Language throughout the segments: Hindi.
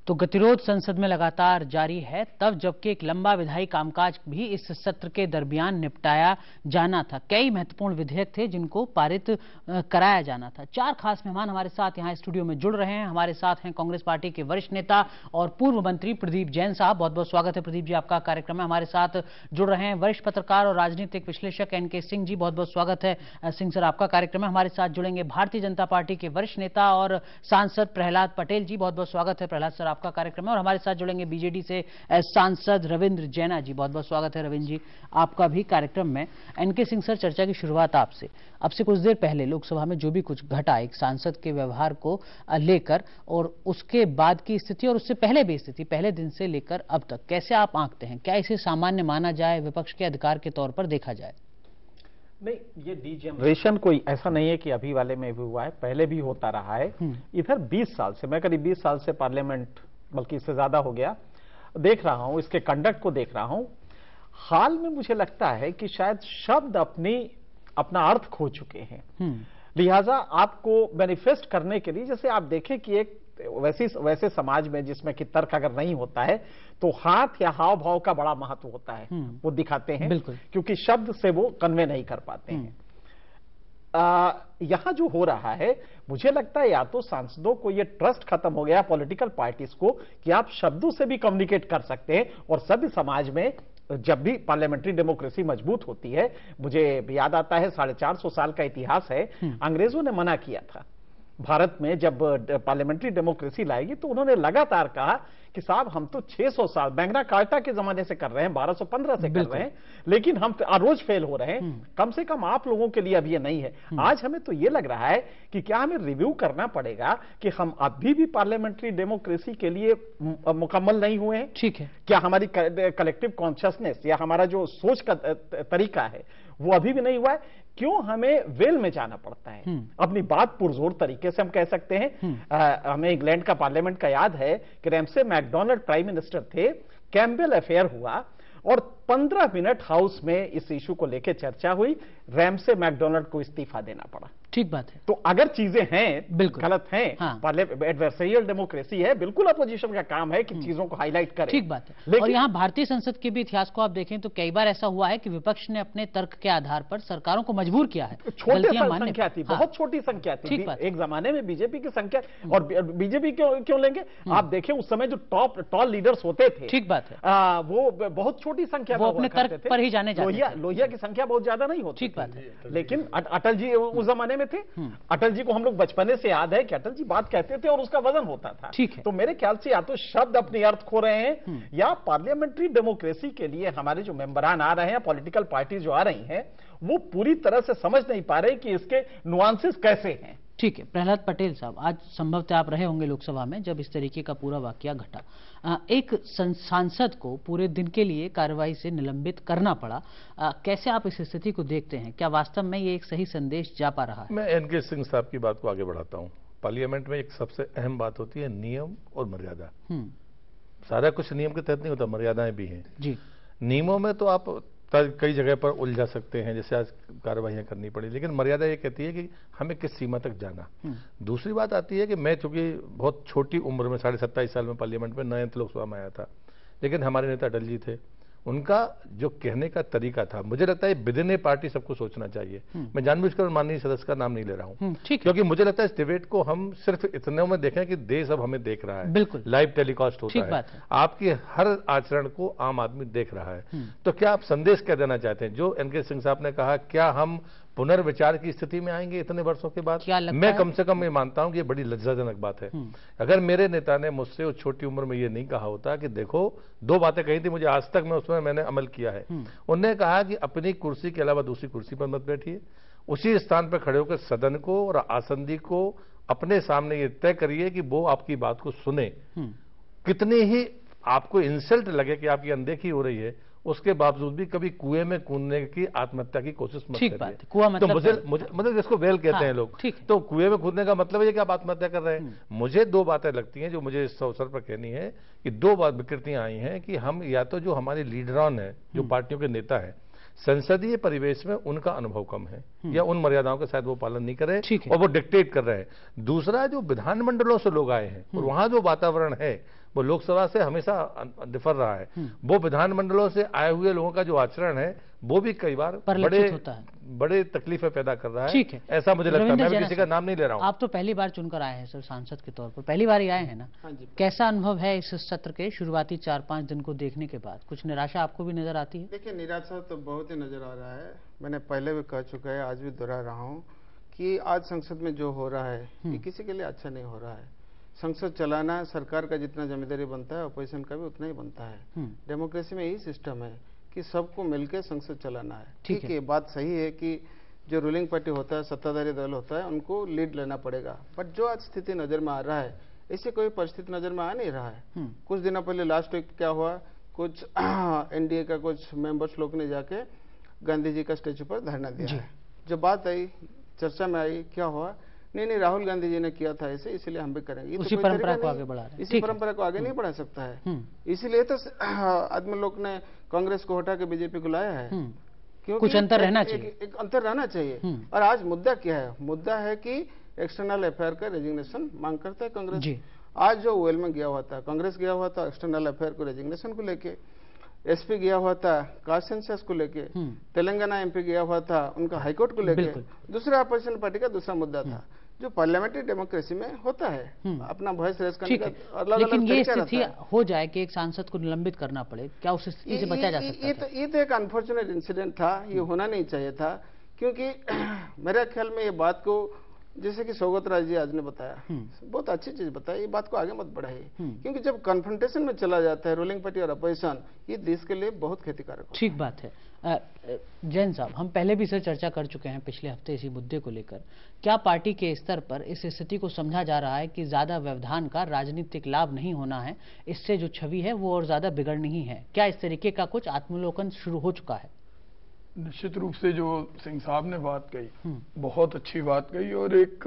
तो गतिरोध संसद में लगातार जारी है, तब जबकि एक लंबा विधायी कामकाज भी इस सत्र के दरमियान निपटाया जाना था। कई महत्वपूर्ण विधेयक थे जिनको पारित कराया जाना था। 4 खास मेहमान हमारे साथ यहां स्टूडियो में जुड़ रहे हैं। हमारे साथ हैं कांग्रेस पार्टी के वरिष्ठ नेता और पूर्व मंत्री प्रदीप जैन साहब। बहुत बहुत स्वागत है प्रदीप जी, आपका कार्यक्रम में। हमारे साथ जुड़ रहे हैं वरिष्ठ पत्रकार और राजनीतिक विश्लेषक एनके सिंह जी। बहुत बहुत स्वागत है सिंह सर, आपका कार्यक्रम में। हमारे साथ जुड़ेंगे भारतीय जनता पार्टी के वरिष्ठ नेता और सांसद प्रहलाद पटेल जी। बहुत बहुत स्वागत है प्रहलाद सर, आपका कार्यक्रम है। और हमारे साथ जुड़ेंगे बीजेडी से सांसद रविंद्र जैना जी। बहुत बहुत स्वागत है रविंद्र जी, आपका भी कार्यक्रम में। एनके सिंह सर, चर्चा की शुरुआत आपसे कुछ देर पहले लोकसभा में जो भी कुछ घटा एक सांसद के व्यवहार को लेकर, और उसके बाद की स्थिति और उससे पहले भी स्थिति, पहले दिन से लेकर अब तक, कैसे आप आंकते हैं? क्या इसे सामान्य माना जाए, विपक्ष के अधिकार के तौर पर देखा जाए? नहीं, ये डी जनरेशन कोई ऐसा नहीं है कि अभी वाले में भी हुआ है, पहले भी होता रहा है। इधर 20 साल से, मैं करीब 20 साल से पार्लियामेंट, बल्कि इससे ज्यादा हो गया, देख रहा हूं, इसके कंडक्ट को देख रहा हूं। हाल में मुझे लगता है कि शायद शब्द अपना अर्थ खो चुके हैं। लिहाजा आपको मैनिफेस्ट करने के लिए, जैसे आप देखें कि एक वैसे समाज में जिसमें कि तर्क अगर नहीं होता है तो हाथ या हाव भाव का बड़ा महत्व होता है, वो दिखाते हैं, क्योंकि शब्द से वो कन्वे नहीं कर पाते हैं। यहां जो हो रहा है, मुझे लगता है या तो सांसदों को ये ट्रस्ट खत्म हो गया पॉलिटिकल पार्टीज को कि आप शब्दों से भी कम्युनिकेट कर सकते हैं, और सभी समाज में जब भी पार्लियामेंट्री डेमोक्रेसी मजबूत होती है, मुझे याद आता है 450 साल का इतिहास है, अंग्रेजों ने मना किया था भारत में जब पार्लियामेंट्री डेमोक्रेसी लाएगी, तो उन्होंने लगातार कहा कि साहब हम तो 600 साल मैग्ना कार्टा के जमाने से कर रहे हैं, 1215 से कर रहे हैं, लेकिन हम रोज फेल हो रहे हैं, कम से कम आप लोगों के लिए अब ये नहीं है। आज हमें तो ये लग रहा है कि क्या हमें रिव्यू करना पड़ेगा कि हम अभी भी पार्लियामेंट्री डेमोक्रेसी के लिए मुकम्मल नहीं हुए हैं। ठीक है, क्या हमारी कलेक्टिव कॉन्शियसनेस या हमारा जो सोच का तरीका है वो अभी भी नहीं हुआ है? क्यों हमें वेल में जाना पड़ता है? अपनी बात पुरजोर तरीके से हम कह सकते हैं। हमें इंग्लैंड का पार्लियामेंट का याद है कि रैमसे मैकडोनाल्ड प्राइम मिनिस्टर थे, कैम्पबेल अफेयर हुआ और 15 मिनट हाउस में इस इशू को लेकर चर्चा हुई, रैमसे मैकडोनाल्ड को इस्तीफा देना पड़ा। ठीक बात है। तो अगर चीजें हैं बिल्कुल गलत हैं, एडवर्सरियल डेमोक्रेसी है, बिल्कुल अपोजिशन का काम है कि चीजों को हाईलाइट करे। ठीक बात है। और यहाँ भारतीय संसद के भी इतिहास को आप देखें तो कई बार ऐसा हुआ है कि विपक्ष ने अपने तर्क के आधार पर सरकारों को मजबूर किया है। छोटी संख्या थी, बहुत छोटी संख्या थी। एक जमाने में बीजेपी की संख्या, और बीजेपी क्यों लेंगे, आप देखें उस समय जो टॉल लीडर्स होते थे, ठीक बात है, वो बहुत छोटी संख्या, वो अपने तर्क पर ही जाने जाते थे। लोहिया की संख्या बहुत ज्यादा नहीं होती। ठीक बात है। लेकिन अटल जी उस जमाने में थे। अटल जी को हम लोग बचपने से याद है कि अटल जी बात कहते थे और उसका वजन होता था। ठीक है। तो मेरे ख्याल से या तो शब्द अपने अर्थ खो रहे हैं, या पार्लियामेंट्री डेमोक्रेसी के लिए हमारे जो मेंबरान आ रहे हैं, पॉलिटिकल पार्टी जो आ रही हैं, वो पूरी तरह से समझ नहीं पा रहे कि इसके नुआंसेस कैसे हैं। ठीक है, प्रहलाद पटेल साहब, आज संभवतः आप रहे होंगे लोकसभा में जब इस तरीके का पूरा वाकया घटा। एक सांसद को पूरे दिन के लिए कार्रवाई से निलंबित करना पड़ा। कैसे आप इस स्थिति को देखते हैं? क्या वास्तव में ये एक सही संदेश जा पा रहा है? मैं एनके सिंह साहब की बात को आगे बढ़ाता हूं। पार्लियामेंट में एक सबसे अहम बात होती है नियम और मर्यादा। सारा कुछ नियम के तहत नहीं होता, मर्यादाएं भी हैं जी। नियमों में तो आप कई जगह पर उलझा सकते हैं, जैसे आज कार्रवाइयां करनी पड़ी, लेकिन मर्यादा ये कहती है कि हमें किस सीमा तक जाना। दूसरी बात आती है कि मैं चूंकि बहुत छोटी उम्र में 27.5 साल में पार्लियामेंट में नए लोकसभा में आया था, लेकिन हमारे नेता अटल जी थे, उनका जो कहने का तरीका था, मुझे लगता है विदिन ए पार्टी सबको सोचना चाहिए। मैं जानबूझकर माननीय सदस्य का नाम नहीं ले रहा हूं, क्योंकि मुझे लगता है इस डिबेट को हम सिर्फ इतने में देखें कि देश अब हमें देख रहा है, बिल्कुल लाइव टेलीकास्ट होता है, आपकी हर आचरण को आम आदमी देख रहा है। तो क्या आप संदेश क्या देना चाहते हैं? जो एनके सिंह साहब ने कहा, क्या हम पुनर्विचार की स्थिति में आएंगे इतने वर्षों के बाद? मैं कम से कम ये मानता हूं कि ये बड़ी लज्जाजनक बात है। अगर मेरे नेता ने मुझसे उस छोटी उम्र में ये नहीं कहा होता कि देखो, 2 बातें कही थी मुझे, आज तक मैं उसमें मैंने अमल किया है। उन्होंने कहा कि अपनी कुर्सी के अलावा दूसरी कुर्सी पर मत बैठिए, उसी स्थान पर खड़े होकर सदन को और आसंदी को अपने सामने ये तय करिए कि वो आपकी बात को सुने। कितनी ही आपको इंसल्ट लगे कि आपकी अनदेखी हो रही है, उसके बावजूद भी कभी कुएं में कूदने की आत्महत्या की कोशिश मत करिए। कुआं मतलब तो मुझे मतलब जिसको वेल कहते हैं लोग, तो कुएं में कूदने का मतलब है कि आप आत्महत्या कर रहे हैं। मुझे 2 बातें लगती हैं जो मुझे इस अवसर पर कहनी है कि 2 विकृतियां आई हैं कि हम या तो जो हमारे लीडरान है, जो पार्टियों के नेता है, संसदीय परिवेश में उनका अनुभव कम है या उन मर्यादाओं का शायद वो पालन नहीं कर रहे और वो डिक्टेट कर रहे हैं। दूसरा, जो विधानमंडलों से लोग आए हैं और वहां जो वातावरण है वो लोकसभा से हमेशा डिफर रहा है। वो विधानमंडलों से आए हुए लोगों का जो आचरण है वो भी कई बार बड़े तकलीफें पैदा कर रहा है। ठीक है, ऐसा मुझे लगता है। मैं किसी का नाम नहीं ले रहा हूँ। आप तो पहली बार चुनकर आए हैं सर, सांसद के तौर पर पहली बार ही आए हैं ना? हाँ जी। कैसा अनुभव है इस सत्र के शुरुआती 4-5 दिन को देखने के बाद? कुछ निराशा आपको भी नजर आती है? देखिए, निराशा तो बहुत ही नजर आ रहा है। मैंने पहले भी कह चुका है, आज भी दोहरा रहा हूँ कि आज संसद में जो हो रहा है ये किसी के लिए अच्छा नहीं हो रहा है। संसद चलाना सरकार का जितना जिम्मेदारी बनता है, अपोजिशन का भी उतना ही बनता है। डेमोक्रेसी में यही सिस्टम है कि सबको मिलकर संसद चलाना है। ठीक है, बात सही है कि जो रूलिंग पार्टी होता है, सत्ताधारी दल होता है, उनको लीड लेना पड़ेगा। बट जो आज स्थिति नजर में आ रहा है, ऐसी कोई परिस्थिति नजर में आ नहीं रहा है। कुछ दिनों पहले लास्ट वीक क्या हुआ, कुछ एनडीए का कुछ मेंबर्स लोग ने जाके गांधी जी का स्टेचू पर धरना दिया है। जब बात आई, चर्चा में आई, क्या हुआ, नहीं राहुल गांधी जी ने किया था ऐसे, इसलिए हम भी करेंगे। उसी परंपरा को आगे बढ़ा रहे हैं। इसी परंपरा को आगे नहीं बढ़ा सकता है। इसीलिए तो आदमी लोग ने कांग्रेस को हटा के बीजेपी को लाया है। क्योंकि कुछ अंतर रहना चाहिए, एक अंतर रहना चाहिए। और आज मुद्दा क्या है? मुद्दा है कि एक्सटर्नल अफेयर का रेजिग्नेशन मांग करता है कांग्रेस। आज जो ओएल में गया हुआ था, कांग्रेस गया हुआ था एक्सटर्नल अफेयर को रेजिग्नेशन को लेके, एसपी गया हुआ था कास्ट सेंसस को लेके, तेलंगाना एमपी गया हुआ था उनका हाईकोर्ट को लेके, दूसरा अपोजिशन पार्टी का दूसरा मुद्दा था जो पार्लियामेंट्री डेमोक्रेसी में होता है, अपना वॉइस रेज करने का अलग-अलग। लेकिन ये स्थिति हो जाए कि एक सांसद को निलंबित करना पड़े, क्या उस स्थिति से बचा जा सकता है? ये तो एक अनफॉर्चुनेट इंसिडेंट था, ये होना नहीं चाहिए था। क्योंकि मेरे ख्याल में ये बात को, जैसे कि सौगत राज जी आज ने बताया, बहुत अच्छी चीज बताई, ये बात को आगे मत बढ़ाइए। क्योंकि जब कन्फ्रंटेशन में चला जाता है रूलिंग पार्टी और अपोजिशन, ये देश के लिए बहुत क्षतिकारक है। ठीक बात है। जैन साहब, हम पहले भी इसे चर्चा कर चुके हैं पिछले हफ्ते इसी मुद्दे को लेकर। क्या पार्टी के स्तर पर इस स्थिति को समझा जा रहा है कि ज्यादा व्यवधान का राजनीतिक लाभ नहीं होना है, इससे जो छवि है वो और ज्यादा बिगड़नी ही है? क्या इस तरीके का कुछ आत्मलोकन शुरू हो चुका है? निश्चित रूप से जो सिंह साहब ने बात कही, बहुत अच्छी बात कही, और एक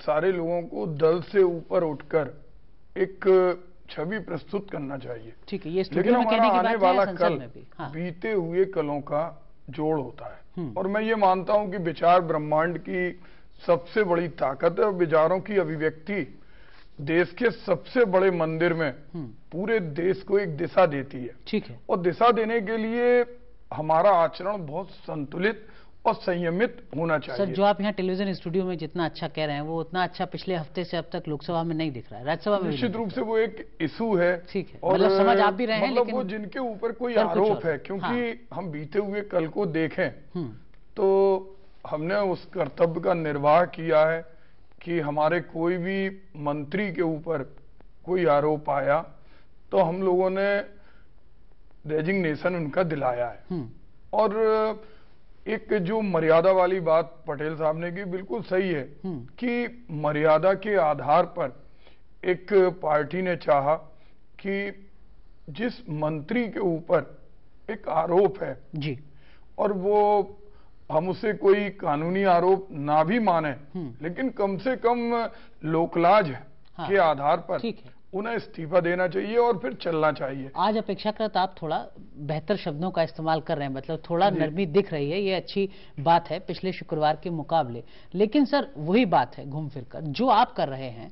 सारे लोगों को दल से ऊपर उठकर एक छवि प्रस्तुत करना चाहिए। ठीक है, ये लेकिन हमारा आने वाला कल बीते हुए कलों का जोड़ होता है। और मैं ये मानता हूं कि विचार ब्रह्मांड की सबसे बड़ी ताकत है और विचारों की अभिव्यक्ति देश के सबसे बड़े मंदिर में पूरे देश को एक दिशा देती है। ठीक है, और दिशा देने के लिए हमारा आचरण बहुत संतुलित और संयमित होना चाहिए। सर, जो आप यहाँ टेलीविजन स्टूडियो में जितना अच्छा कह रहे हैं, वो उतना अच्छा पिछले हफ्ते से अब तक लोकसभा में नहीं दिख रहा है, राज्यसभा में निश्चित रूप से वो एक इशू है। ठीक है, और मतलब समझ आप भी रहे हैं, मतलब लेकिन वो जिनके ऊपर कोई आरोप है, क्योंकि हम बीते हुए कल को देखें तो हमने उस कर्तव्य का निर्वाह किया है कि हमारे कोई भी मंत्री के ऊपर कोई आरोप आया तो हम लोगों ने रेजिग्नेशन उनका दिलाया है। और एक जो मर्यादा वाली बात पटेल साहब ने की, बिल्कुल सही है कि मर्यादा के आधार पर एक पार्टी ने चाहा कि जिस मंत्री के ऊपर एक आरोप है जी, और वो हम उसे कोई कानूनी आरोप ना भी माने, लेकिन कम से कम लोकलाज के आधार पर उन्हें इस्तीफा देना चाहिए और फिर चलना चाहिए। आज अपेक्षाकृत आप थोड़ा बेहतर शब्दों का इस्तेमाल कर रहे हैं, मतलब थोड़ा नरमी दिख रही है, ये अच्छी बात है पिछले शुक्रवार के मुकाबले। लेकिन सर, वही बात है घूम फिर कर, जो आप कर रहे हैं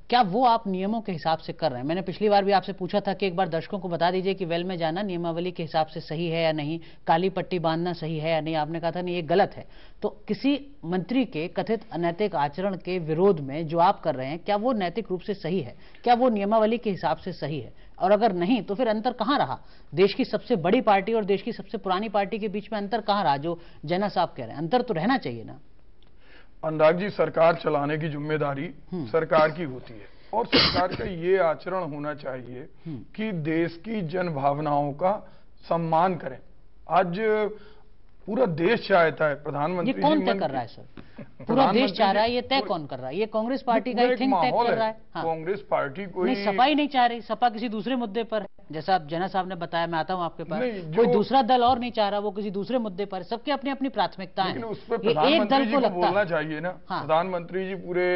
क्या वो आप नियमों के हिसाब से कर रहे हैं? मैंने पिछली बार भी आपसे पूछा था कि एक बार दर्शकों को बता दीजिए कि वेल में जाना नियमावली के हिसाब से सही है या नहीं, काली पट्टी बांधना सही है या नहीं। आपने कहा था नहीं, ये गलत है। तो किसी मंत्री के कथित अनैतिक आचरण के विरोध में जो आप कर रहे हैं, क्या वो नैतिक रूप से सही है? क्या वो नियमावली के हिसाब से सही है? और अगर नहीं तो फिर अंतर कहाँ रहा? देश की सबसे बड़ी पार्टी और देश की सबसे पुरानी पार्टी के बीच में अंतर कहाँ रहा, जो जैना साहब कह रहे हैं? अंतर तो रहना चाहिए ना। अनुराग जी, सरकार चलाने की जिम्मेदारी सरकार की होती है और सरकार का ये आचरण होना चाहिए कि देश की जन भावनाओं का सम्मान करें। आज पूरा देश चाहता है, प्रधानमंत्री ये कौन तय कर रहा है सर? पूरा देश चाह रहा है, ये तय कौन कर रहा है? ये कांग्रेस पार्टी का थिंक टैंक कर रहा है। कांग्रेस पार्टी कोई नहीं, सपा ही नहीं चाह रही, सपा किसी दूसरे मुद्दे पर, जैसा आप जना साहब ने बताया, मैं आता हूं आपके पास, कोई दूसरा दल और नहीं चाह रहा, वो किसी दूसरे मुद्दे पर। सबकी अपनी अपनी प्राथमिकताएं हैं। उस पर प्रधानमंत्री जी को बोलना चाहिए ना। प्रधानमंत्री जी पूरे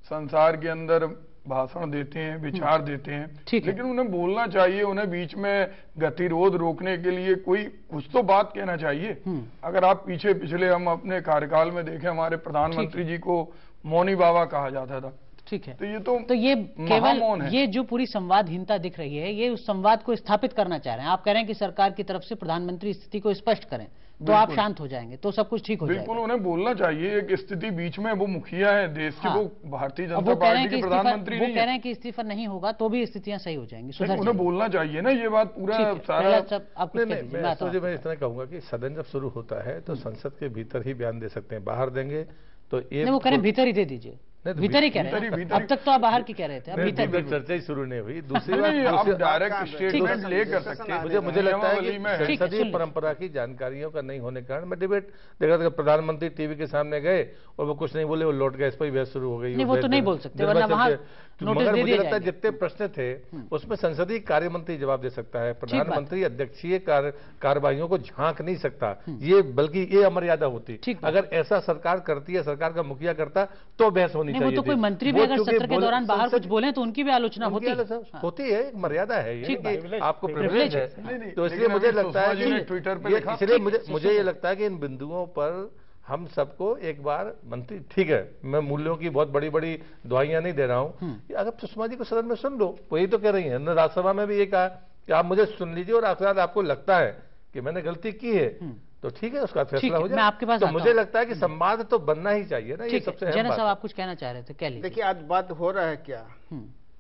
संसार के अंदर भाषण देते हैं, विचार देते हैं, लेकिन उन्हें बोलना चाहिए, उन्हें बीच में गतिरोध रोकने के लिए कोई कुछ तो बात कहना चाहिए। अगर आप पिछले हम अपने कार्यकाल में देखें, हमारे प्रधानमंत्री जी को मौनी बाबा कहा जाता था। ठीक है। तो ये केवल ये जो पूरी संवादहीनता दिख रही है, ये उस संवाद को स्थापित करना चाह रहे हैं। आप कह रहे हैं कि सरकार की तरफ से प्रधानमंत्री स्थिति को स्पष्ट करें तो आप शांत हो जाएंगे, तो सब कुछ ठीक हो जाएगा। बिल्कुल, उन्हें बोलना चाहिए। एक स्थिति बीच में, वो मुखिया है देश के, वो भारतीय जनता पार्टी के प्रधानमंत्री नहीं है। वो कह रहे हैं कि इस्तीफा नहीं होगा तो भी स्थितियां सही हो जाएंगी, सुधर उन्हें बोलना चाहिए ना ये बात पूरा सारा। मैं इतना कहूंगा कि सदन जब शुरू होता है तो संसद के भीतर ही बयान दे सकते हैं, बाहर देंगे तो वो कह रहे भीतर ही दे दीजिए। भीतर ही कह रहे हैं, अब तक तो आप बाहर की कह रहे थे, अब भीतर चर्चा ही शुरू नहीं हुई। दूसरी बात, डायरेक्ट स्टेटमेंट ले कर सकते हैं। मुझे लगता है कि संसदीय परंपरा की जानकारियों का नहीं होने के कारण मैं डिबेट देख रहा था, प्रधानमंत्री टीवी के सामने गए और वो कुछ नहीं बोले, वो लौट गए, इस पर बहस शुरू हो गई। वो तो नहीं बोल सकते, वरना वहां नोटिस दे दिया जाएगा। जितने प्रश्न थे उसमें संसदीय कार्य मंत्री जवाब दे सकता है, प्रधानमंत्री अध्यक्षीय कार्यवाहियों को झांक नहीं सकता, ये बल्कि ये अमर्यादा होती। अगर ऐसा सरकार करती है, सरकार का मुखिया करता तो बहस होनी चाहिए। तो कोई मंत्री भी अगर सत्र के दौरान बाहर कुछ बोले तो उनकी भी आलोचना होती है, एक मर्यादा है, ये आपको प्रिविलेज है। तो इसलिए मुझे लगता है कि ट्विटर पे, इसलिए मुझे ये लगता है कि इन बिंदुओं पर हम सबको एक बार मंत्री, ठीक है मैं मूल्यों की बहुत बड़ी बड़ी दवाइयां नहीं दे रहा हूं, अगर सुषमा जी को सदन में सुन लो, वही तो कह रही है। राज्यसभा में भी ये कहा कि आप मुझे सुन लीजिए और आपको लगता है कि मैंने गलती की है तो ठीक है, उसका फैसला हो जाए। मैं आपके पास तो मुझे लगता है कि संवाद तो बनना ही चाहिए ना, ये सबसे अहम बात। साहब आप कुछ कहना चाह रहे थे, कह लीजिए। देखिए आज बात हो रहा है क्या,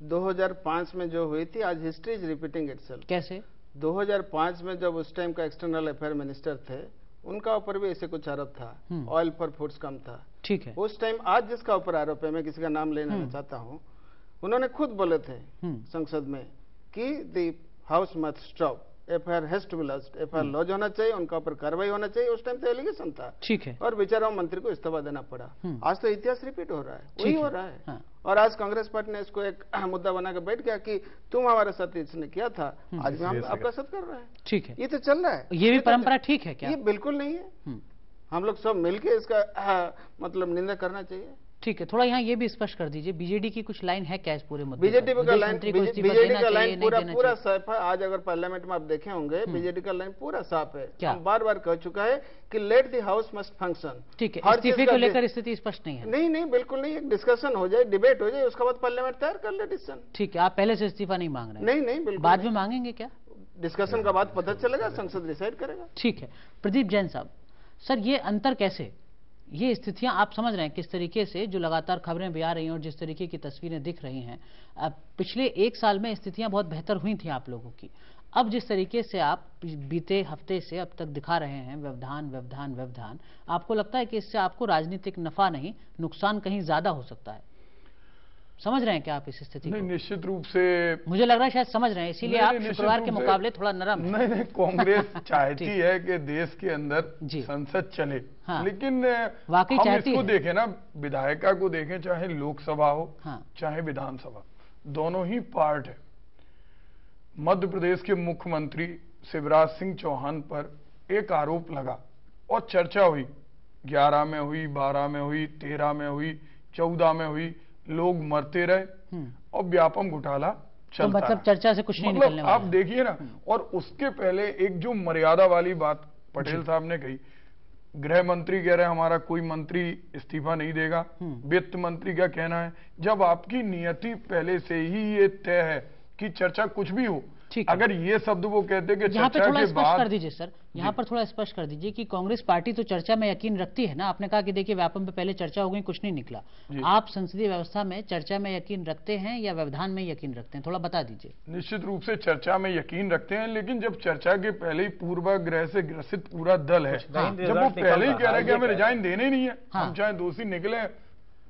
2005 में जो हुई थी, आज हिस्ट्री इज रिपीटिंग इटसेल्फ। कैसे? 2005 में जब उस टाइम का एक्सटर्नल अफेयर मिनिस्टर थे, उनका ऊपर भी ऐसे कुछ आरोप था, ऑयल फॉर फूड्स कम था। ठीक है। उस टाइम आज जिसका ऊपर आरोप है, मैं किसी का नाम लेना चाहता हूँ, उन्होंने खुद बोले थे संसद में कि the house must stop, FIR has to be launched, FIR launch होना चाहिए, उनका ऊपर कार्रवाई होना चाहिए। उस टाइम तो एलिगेशन था, ठीक है, और बेचारा मंत्री को इस्तीफा देना पड़ा। आज तो इतिहास रिपीट हो रहा है, वही हो रहा है। हाँ। और आज कांग्रेस पार्टी ने इसको एक मुद्दा बना के बैठ गया कि तुम हमारे साथ इसने किया था, आज भी हम आपका साथ कर रहे हैं। ठीक है, ये तो चल रहा है। ये भी परंपरा ठीक है क्या? ये बिल्कुल नहीं है। हम लोग सब मिलके इसका मतलब निंदा करना चाहिए। ठीक है, थोड़ा यहाँ ये भी स्पष्ट कर दीजिए, बीजेडी की कुछ लाइन है क्या इस पूरे मुद्दे? बीजेडी का लाइन पूरा साफ है। आज अगर पार्लियामेंट में आप देखे होंगे, बीजेडी का लाइन पूरा साफ है। हम बार बार कह चुका है कि let the house must function. ठीक है, इस्तीफे को लेकर स्थिति स्पष्ट नहीं है? नहीं, बिल्कुल नहीं। एक डिस्कशन हो जाए, डिबेट हो जाए, उसके बाद पार्लियामेंट तैयार कर ले डिसीजन। ठीक है, आप पहले से इस्तीफा नहीं मांग रहे? नहीं, बिल्कुल। बाद में मांगेंगे क्या? डिस्कशन का बाद पता चलेगा, संसद डिसाइड करेगा। ठीक है। प्रदीप जैन साहब, सर ये अंतर कैसे, ये स्थितियां आप समझ रहे हैं किस तरीके से, जो लगातार खबरें भी आ रही हैं और जिस तरीके की तस्वीरें दिख रही हैं, पिछले एक साल में स्थितियां बहुत बेहतर हुई थी आप लोगों की। अब जिस तरीके से आप बीते हफ्ते से अब तक दिखा रहे हैं व्यवधान, आपको लगता है कि इससे आपको राजनीतिक नफा नहीं, नुकसान कहीं ज्यादा हो सकता है? समझ रहे हैं क्या आप इस स्थिति को? निश्चित रूप से मुझे लग रहा है शायद समझ रहे हैं, इसीलिए आप शुक्रवार के मुकाबले थोड़ा नरम हैं। नहीं, कांग्रेस चाहती है कि देश के अंदर संसद चले। हाँ, लेकिन वाकई हम इसको देखें ना, विधायिका को देखें, चाहे लोकसभा हो चाहे विधानसभा, दोनों ही पार्ट है। मध्य प्रदेश के मुख्यमंत्री शिवराज सिंह चौहान पर एक आरोप लगा और चर्चा हुई, 11 में हुई, 12 में हुई, 13 में हुई, 14 में हुई, लोग मरते रहे और व्यापम घोटाला चलता। तो मतलब चर्चा से कुछ नहीं निकलने वाला। आप देखिए ना, और उसके पहले एक जो मर्यादा वाली बात पटेल साहब ने कही, गृह मंत्री कह रहे हैं हमारा कोई मंत्री इस्तीफा नहीं देगा, वित्त मंत्री का कहना है। जब आपकी नियति पहले से ही ये तय है कि चर्चा कुछ भी हो, अगर ये शब्द वो कहते कि यहाँ पे थोड़ा स्पष्ट कर दीजिए सर, यहाँ पर थोड़ा स्पष्ट कर दीजिए कि कांग्रेस पार्टी तो चर्चा में यकीन रखती है ना। आपने कहा कि देखिए व्यापम पे पहले चर्चा हो गई, कुछ नहीं निकला। आप संसदीय व्यवस्था में चर्चा में यकीन रखते हैं या व्यवधान में यकीन रखते हैं, थोड़ा बता दीजिए। निश्चित रूप से चर्चा में यकीन रखते हैं, लेकिन जब चर्चा के पहले ही पूर्वाग्रह से ग्रसित पूरा दल है, जब वो पहले ही कह रहे हैं कि हमें रिजाइन देने नहीं है, हम चाहे दोषी निकले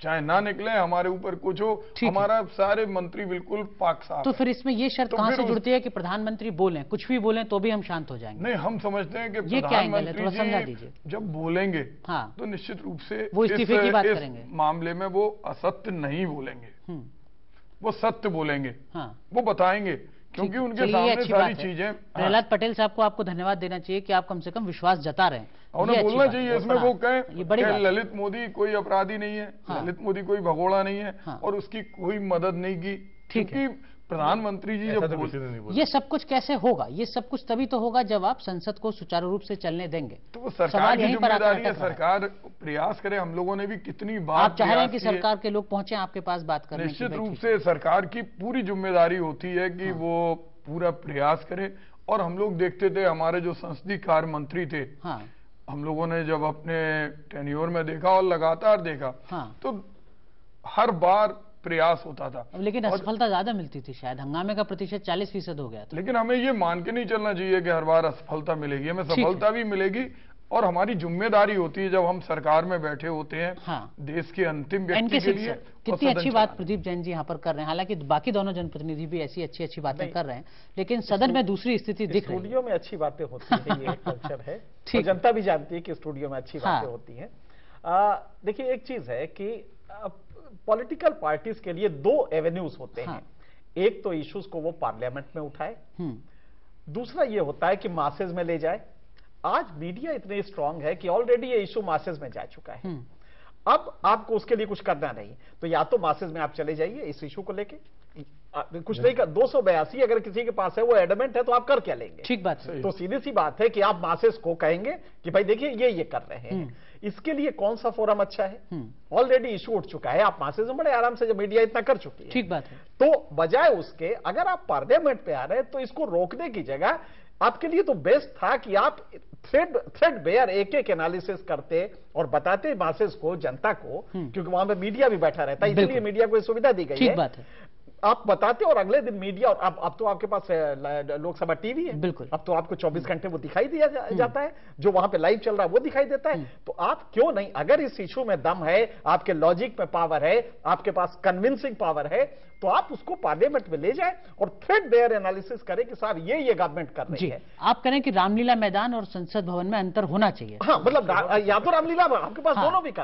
चाहे ना निकले, हमारे ऊपर कुछ हो, हमारा सारे मंत्री बिल्कुल पाक साफ। तो फिर इसमें ये शर्त कहां से जुड़ती है कि प्रधानमंत्री बोलें, कुछ भी बोलें तो भी हम शांत हो जाएंगे? नहीं, हम समझते हैं कि ये क्या एंगल है, थोड़ा समझा दीजिए। जब बोलेंगे तो निश्चित रूप से वो इस्तीफे की बात करेंगे, मामले में वो असत्य नहीं बोलेंगे, वो सत्य बोलेंगे, वो बताएंगे, क्योंकि उनके सामने सारी चीजें। प्रहलाद पटेल साहब को आपको धन्यवाद देना चाहिए कि आप कम से कम विश्वास जता रहे हैं। उन्हें बोलना चाहिए इसमें, वो कहें ललित मोदी कोई अपराधी नहीं है, ललित मोदी कोई भगोड़ा नहीं है और उसकी कोई मदद नहीं की, क्योंकि प्रधानमंत्री जी जब ये सब कुछ कैसे होगा? ये सब कुछ तभी तो होगा जब आप संसद को सुचारू रूप से चलने देंगे। तो वो सरकार की जिम्मेदारी है, सरकार प्रयास करे। हम लोगों ने भी कितनी बार आप चाह रहे हैं कि सरकार के लोग पहुंचे आपके पास बात करने? निश्चित रूप से सरकार की पूरी जिम्मेदारी होती है कि वो पूरा प्रयास करे। और हम लोग देखते थे, हमारे जो संसदीय कार्य मंत्री थे, हम लोगों ने जब अपने टेन्योर में देखा और लगातार देखा, तो हर बार प्रयास होता था, लेकिन असफलता ज्यादा मिलती थी। शायद हंगामे का प्रतिशत 40% हो गया था। लेकिन हमें ये मान के नहीं चलना चाहिए कि हर बार असफलता मिलेगी, हमें सफलता भी मिलेगी। और हमारी जिम्मेदारी होती है जब हम सरकार में बैठे होते हैं, देश के अंतिम व्यक्ति के लिए। कितनी अच्छी बात प्रदीप जैन जी यहाँ पर कर रहे हैं। हालांकि बाकी दोनों जनप्रतिनिधि भी ऐसी अच्छी अच्छी बातें कर रहे हैं, लेकिन सदन में दूसरी स्थिति दिख रही है। स्टूडियो में अच्छी बातें होती है, ये एक कल्चर है। तो जनता भी जानती है कि स्टूडियो में अच्छी बातें होती हैं। देखिए, एक चीज है कि पॉलिटिकल पार्टीज के लिए दो एवेन्यूज होते हैं। एक तो इश्यूज को वो पार्लियामेंट में उठाए, दूसरा ये होता है कि मासेज में ले जाए। आज मीडिया इतने स्ट्रांग है कि ऑलरेडी ये इशू मासेज में जा चुका है। अब आपको उसके लिए कुछ करना नहीं, तो या तो मासेज में आप चले जाइए इस इशू को लेके, कुछ नहीं कर। 282 अगर किसी के पास है, वो एडमेंट है, तो आप कर क्या लेंगे? ठीक बात है। तो सीधी सी बात है कि आप मासेज को कहेंगे कि भाई देखिए ये कर रहे हैं। इसके लिए कौन सा फोरम अच्छा है? ऑलरेडी इशू उठ चुका है, आप मासेज में बड़े आराम से, जब मीडिया इतना कर चुकी है। ठीक बात है। तो बजाय उसके अगर आप पार्लियामेंट पे आ रहे हैं, तो इसको रोकने की जगह आपके लिए तो बेस्ट था कि आप थ्रेड बेयर एक एक एनालिसिस करते और बताते मासेस को, जनता को, क्योंकि वहां पे मीडिया भी बैठा रहता है, इसलिए मीडिया को सुविधा दी गई है। ठीक बात है। आप बताते और अगले दिन मीडिया, और अब तो आपके पास लोकसभा टीवी है, बिल्कुल, अब तो आपको 24 घंटे वो दिखाई दिया जाता है, जो वहां पे लाइव चल रहा है वो दिखाई देता है। तो आप क्यों नहीं, अगर इस इशू में दम है, आपके लॉजिक में पावर है, आपके पास कन्विंसिंग पावर है, तो आप उसको पार्लियामेंट में ले जाए और थ्रेड बेयर एनालिसिस करें कि साहब ये गवर्नमेंट कर रही है। आप करें कि रामलीला मैदान और संसद भवन में अंतर होना चाहिए। हाँ, मतलब या तो रामलीला, आपके पास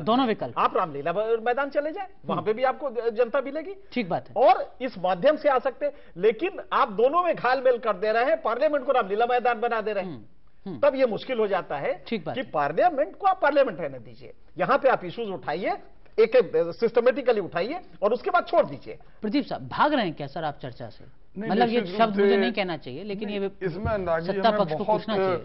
दोनों विकल्प, आप रामलीला मैदान चले जाए, वहां पे भी आपको जनता मिलेगी। ठीक बात है। और इस माध्यम से आ सकते, लेकिन आप दोनों में घालमेल कर दे रहे हैं, पार्लियामेंट को रामलीला मैदान बना दे रहे हैं। तब ये मुश्किल हो जाता है कि पार्लियामेंट को आप पार्लियामेंट रहने दीजिए, यहां पे आप इश्यूज उठाइए, एक सिस्टमेटिकली उठाइए और उसके बाद छोड़ दीजिए। प्रदीप साहब, भाग रहे हैं क्या सर आप चर्चा से? मतलब ये शब्द मुझे नहीं कहना चाहिए, लेकिन ये इसमें सत्ता पक्ष को पूछना चाहिए।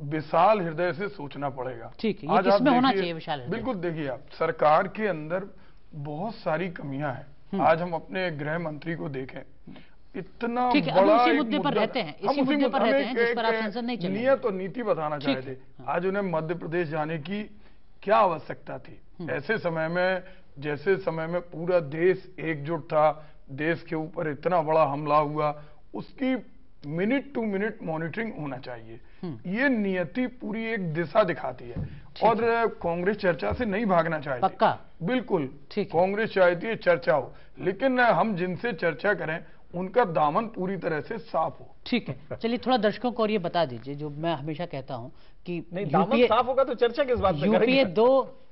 विशाल हृदय से सोचना पड़ेगा। ठीक है, ये किसमें होना चाहिए विशाल हृदय? बिल्कुल, देखिए आप, सरकार के अंदर बहुत सारी कमियां हैं। आज हम अपने गृह मंत्री को देखें, इतना बड़ा इसी मुद्दे पर रहते हैं, इसी मुद्दे पर रहते हैं जिस पर आप संसद नहीं चले। नियत और नीति बताना चाहते। आज उन्हें मध्य प्रदेश जाने की क्या आवश्यकता थी? ऐसे समय में, जैसे समय में पूरा देश एकजुट था, देश के ऊपर इतना बड़ा हमला हुआ, उसकी मिनट टू मिनट मॉनिटरिंग होना चाहिए। ये नियति पूरी एक दिशा दिखाती है। और कांग्रेस चर्चा से नहीं भागना चाहती। पक्का, बिल्कुल, कांग्रेस चाहती है चर्चा हो, लेकिन हम जिनसे चर्चा करें उनका दामन पूरी तरह से साफ हो। ठीक है, चलिए थोड़ा दर्शकों को और ये बता दीजिए, जो मैं हमेशा कहता हूं कि दामन साफ होगा तो चर्चा किस बात पे करेंगे?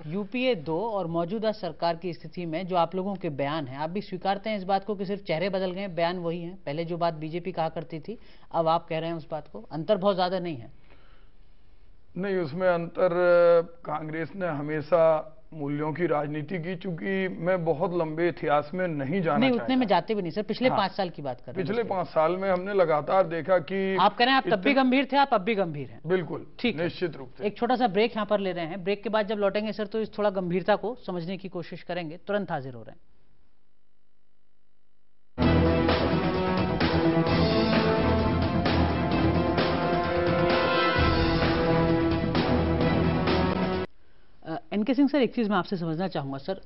यूपीए 2 और मौजूदा सरकार की स्थिति में जो आप लोगों के बयान हैं, आप भी स्वीकारते हैं इस बात को कि सिर्फ चेहरे बदल गए, बयान वही है? पहले जो बात बीजेपी कहा करती थी, अब आप कह रहे हैं उस बात को, अंतर बहुत ज्यादा नहीं है? नहीं, उसमें अंतर, कांग्रेस ने हमेशा मूल्यों की राजनीति की, चूंकि मैं बहुत लंबे इतिहास में नहीं जाना चाहता। उतने में जाते भी नहीं सर, पिछले 5 साल की बात कर रहे हैं। पिछले 5 साल में हमने लगातार देखा कि आप कह रहे हैं आप तब भी गंभीर थे, आप अब भी गंभीर हैं। बिल्कुल, ठीक, निश्चित रूप से। एक छोटा सा ब्रेक यहाँ पर ले रहे हैं, ब्रेक के बाद जब लौटेंगे सर तो इस थोड़ा गंभीरता को समझने की कोशिश करेंगे। तुरंत हाजिर हो रहे हैं। एनके सिंह सर, एक चीज मैं आपसे समझना चाहूंगा सर,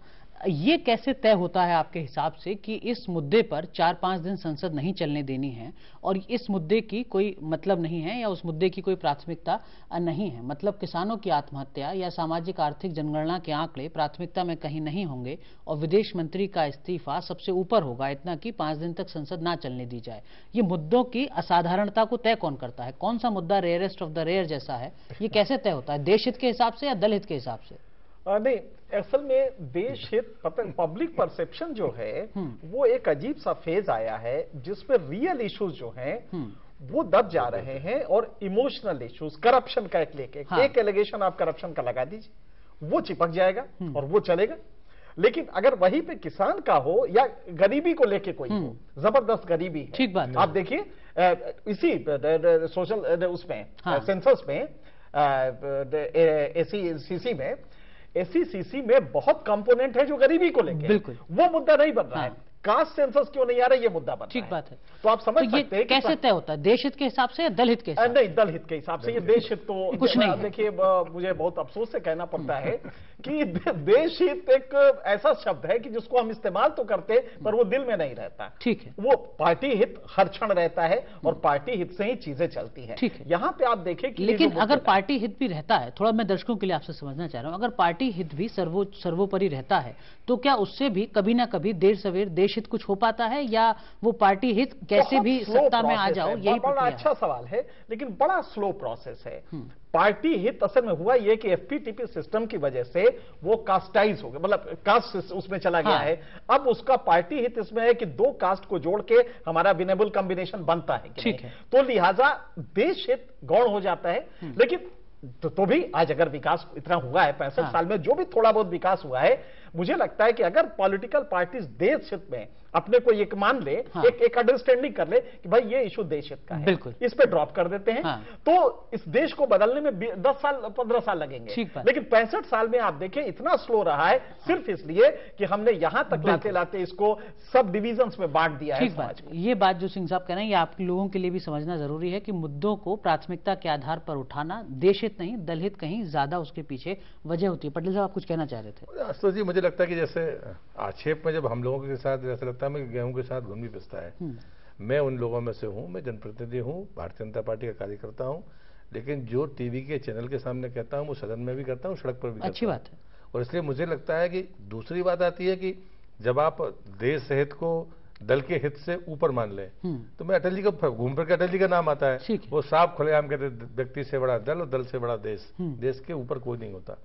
ये कैसे तय होता है आपके हिसाब से कि इस मुद्दे पर 4-5 दिन संसद नहीं चलने देनी है और इस मुद्दे की कोई मतलब नहीं है या उस मुद्दे की कोई प्राथमिकता नहीं है? मतलब किसानों की आत्महत्या या सामाजिक आर्थिक जनगणना के आंकड़े प्राथमिकता में कहीं नहीं होंगे और विदेश मंत्री का इस्तीफा सबसे ऊपर होगा, इतना कि 5 दिन तक संसद ना चलने दी जाए। ये मुद्दों की असाधारणता को तय कौन करता है? कौन सा मुद्दा रेयरेस्ट ऑफ द रेयर जैसा है? ये कैसे तय होता है, देश हित के हिसाब से या दल हित के हिसाब से? नहीं, असल में देश हित, पब्लिक परसेप्शन जो है वो एक अजीब सा फेज आया है जिसमें रियल इश्यूज जो हैं वो दब जा रहे हैं और इमोशनल इश्यूज, करप्शन का एक एलिगेशन आप करप्शन का लगा दीजिए, वो चिपक जाएगा और वो चलेगा। लेकिन अगर वहीं पे किसान का हो या गरीबी को लेके कोई हो, जबरदस्त गरीबी है। ठीक बात। आप देखिए इसी सोशल उसमें सेंसस में एससीसी में बहुत कंपोनेंट है जो गरीबी को लेके, बिल्कुल वो मुद्दा नहीं बन रहा है। कास्ट सेंसस क्यों नहीं आ रहा है, ये मुद्दा बन रहा है। ठीक बात है। तो आप समझ सकते हैं कैसे तय होता है, देश हित के हिसाब से या दल हित के हिसाब से? नहीं, दल हित के हिसाब से। ये देश हित तो कुछ नहीं। देखिए, मुझे बहुत अफसोस से कहना पड़ता है कि देश हित एक ऐसा शब्द है कि जिसको हम इस्तेमाल तो करते पर वो दिल में नहीं रहता। ठीक है। वो पार्टी हित हर क्षण रहता है और पार्टी हित से ही चीजें चलती हैं। ठीक है। यहाँ पे आप देखें कि लेकिन अगर पार्टी हित भी रहता है, थोड़ा मैं दर्शकों के लिए आपसे समझना चाह रहा हूं, अगर पार्टी हित भी सर्वोपरि रहता है तो क्या उससे भी कभी ना कभी देर सवेर देश हित कुछ हो पाता है, या वो पार्टी हित कैसे भी सत्ता में आ जाओ, यही बड़ा अच्छा सवाल है, लेकिन बड़ा स्लो प्रोसेस है। पार्टी हित असल में हुआ ये कि एफपीटीपी सिस्टम की वजह से वो कास्टाइज हो गया, मतलब कास्ट उसमें चला गया है। अब उसका पार्टी हित इसमें है कि दो कास्ट को जोड़ के हमारा विनेबल कॉम्बिनेशन बनता है कि नहीं, तो लिहाजा देश हित गौण हो जाता है। लेकिन तो भी आज अगर विकास इतना हुआ है 65 साल में, जो भी थोड़ा बहुत विकास हुआ है, मुझे लगता है कि अगर पॉलिटिकल पार्टीज देश हित में अपने को एक मान ले, एक अंडरस्टैंडिंग कर ले कि भाई ये इशू देश हित का है, बिल्कुल इस पे ड्रॉप कर देते हैं, तो इस देश को बदलने में 10 साल 15 साल लगेंगे। लेकिन 65 साल में आप देखें इतना स्लो रहा है, सिर्फ इसलिए कि हमने यहां तक लाते लाते इसको सब डिविजन्स में बांट दिया है समाज को। ये बात जो सिंह साहब कह रहे हैं, ये आप लोगों के लिए भी समझना जरूरी है कि मुद्दों को प्राथमिकता के आधार पर उठाना, देश हित नहीं दल हित कहीं ज्यादा उसके पीछे वजह होती है। पटेल साहब आप कुछ कहना चाह रहे थे? आशुतोष जी, मुझे लगता है कि जैसे आक्षेप में जब हम लोगों के साथ जैसे लगता है मैं गेहूं के साथ घुन भी पिसता है, मैं उन लोगों में से हूं, मैं जनप्रतिनिधि हूं, भारतीय जनता पार्टी का कार्यकर्ता हूं, लेकिन जो टीवी के चैनल के सामने कहता हूं वो सदन में भी करता हूं, सड़क पर भी। अच्छी बात है। और इसलिए मुझे लगता है कि दूसरी बात आती है कि जब आप देश हित को दल के हित से ऊपर मान लें, तो मैं अटल जी का घूम फिर के अटल जी का नाम आता है, वो साफ खुलेआम कहते व्यक्ति से बड़ा दल और दल से बड़ा देश, देश के ऊपर कोई नहीं होता।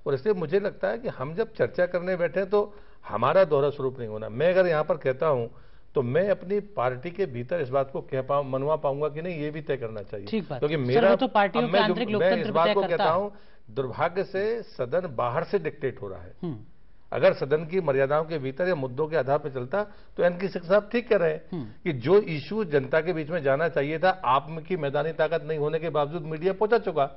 और इसलिए मुझे लगता है कि हम जब चर्चा करने बैठे तो हमारा दोहरा स्वरूप नहीं होना। मैं अगर यहाँ पर कहता हूँ तो मैं अपनी पार्टी के भीतर इस बात को मनवा पाऊंगा कि नहीं, ये भी तय करना चाहिए, क्योंकि मेरा तो पार्टियों के आंतरिक लोकतंत्र मैं इस बात को कहता हूँ, दुर्भाग्य से सदन बाहर से डिक्टेट हो रहा है। अगर सदन की मर्यादाओं के भीतर या मुद्दों के आधार पर चलता तो एनके सिंह साहब ठीक कह रहे हैं कि जो इशू जनता के बीच में जाना चाहिए था, आपकी मैदानी ताकत नहीं होने के बावजूद मीडिया पहुंचा चुका।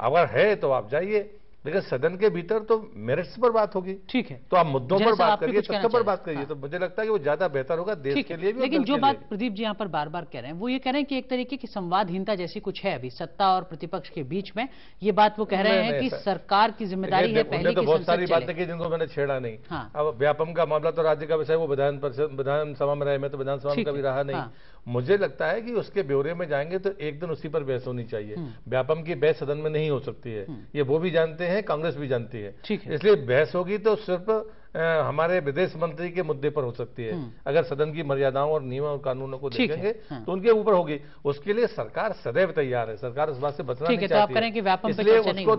अगर है तो आप जाइए, लेकिन सदन के भीतर तो मेरिट्स पर बात होगी। ठीक है, तो आप मुद्दों पर बात करिए, तथ्य पर बात करिए, तो मुझे लगता है कि वो ज्यादा बेहतर होगा देश के लिए भी। लेकिन जो बात प्रदीप जी यहाँ पर बार बार कह रहे हैं, वो ये कह रहे हैं कि एक तरीके की संवादहीनता जैसी कुछ है अभी सत्ता और प्रतिपक्ष के बीच में। ये बात वो कह रहे हैं कि सरकार की जिम्मेदारी है पहले तो बहुत सारी बातें की जिनको मैंने छेड़ा नहीं। अब व्यापम का मामला तो राज्य का विषय, वो विधानसभा में रहे, मैं तो विधानसभा में कभी रहा नहीं। मुझे लगता है कि उसके ब्यौरे में जाएंगे तो एक दिन उसी पर बहस होनी चाहिए। व्यापम की बहस सदन में नहीं हो सकती है, ये वो भी जानते हैं, कांग्रेस भी जानती है। इसलिए बहस होगी तो सिर्फ हमारे विदेश मंत्री के मुद्दे पर हो सकती है। अगर सदन की मर्यादाओं और नियमों और कानूनों को देखेंगे तो उनके ऊपर होगी। उसके लिए सरकार सदैव तैयार है, सरकार उस बात से बचना नहीं चाहती, इसलिए उसको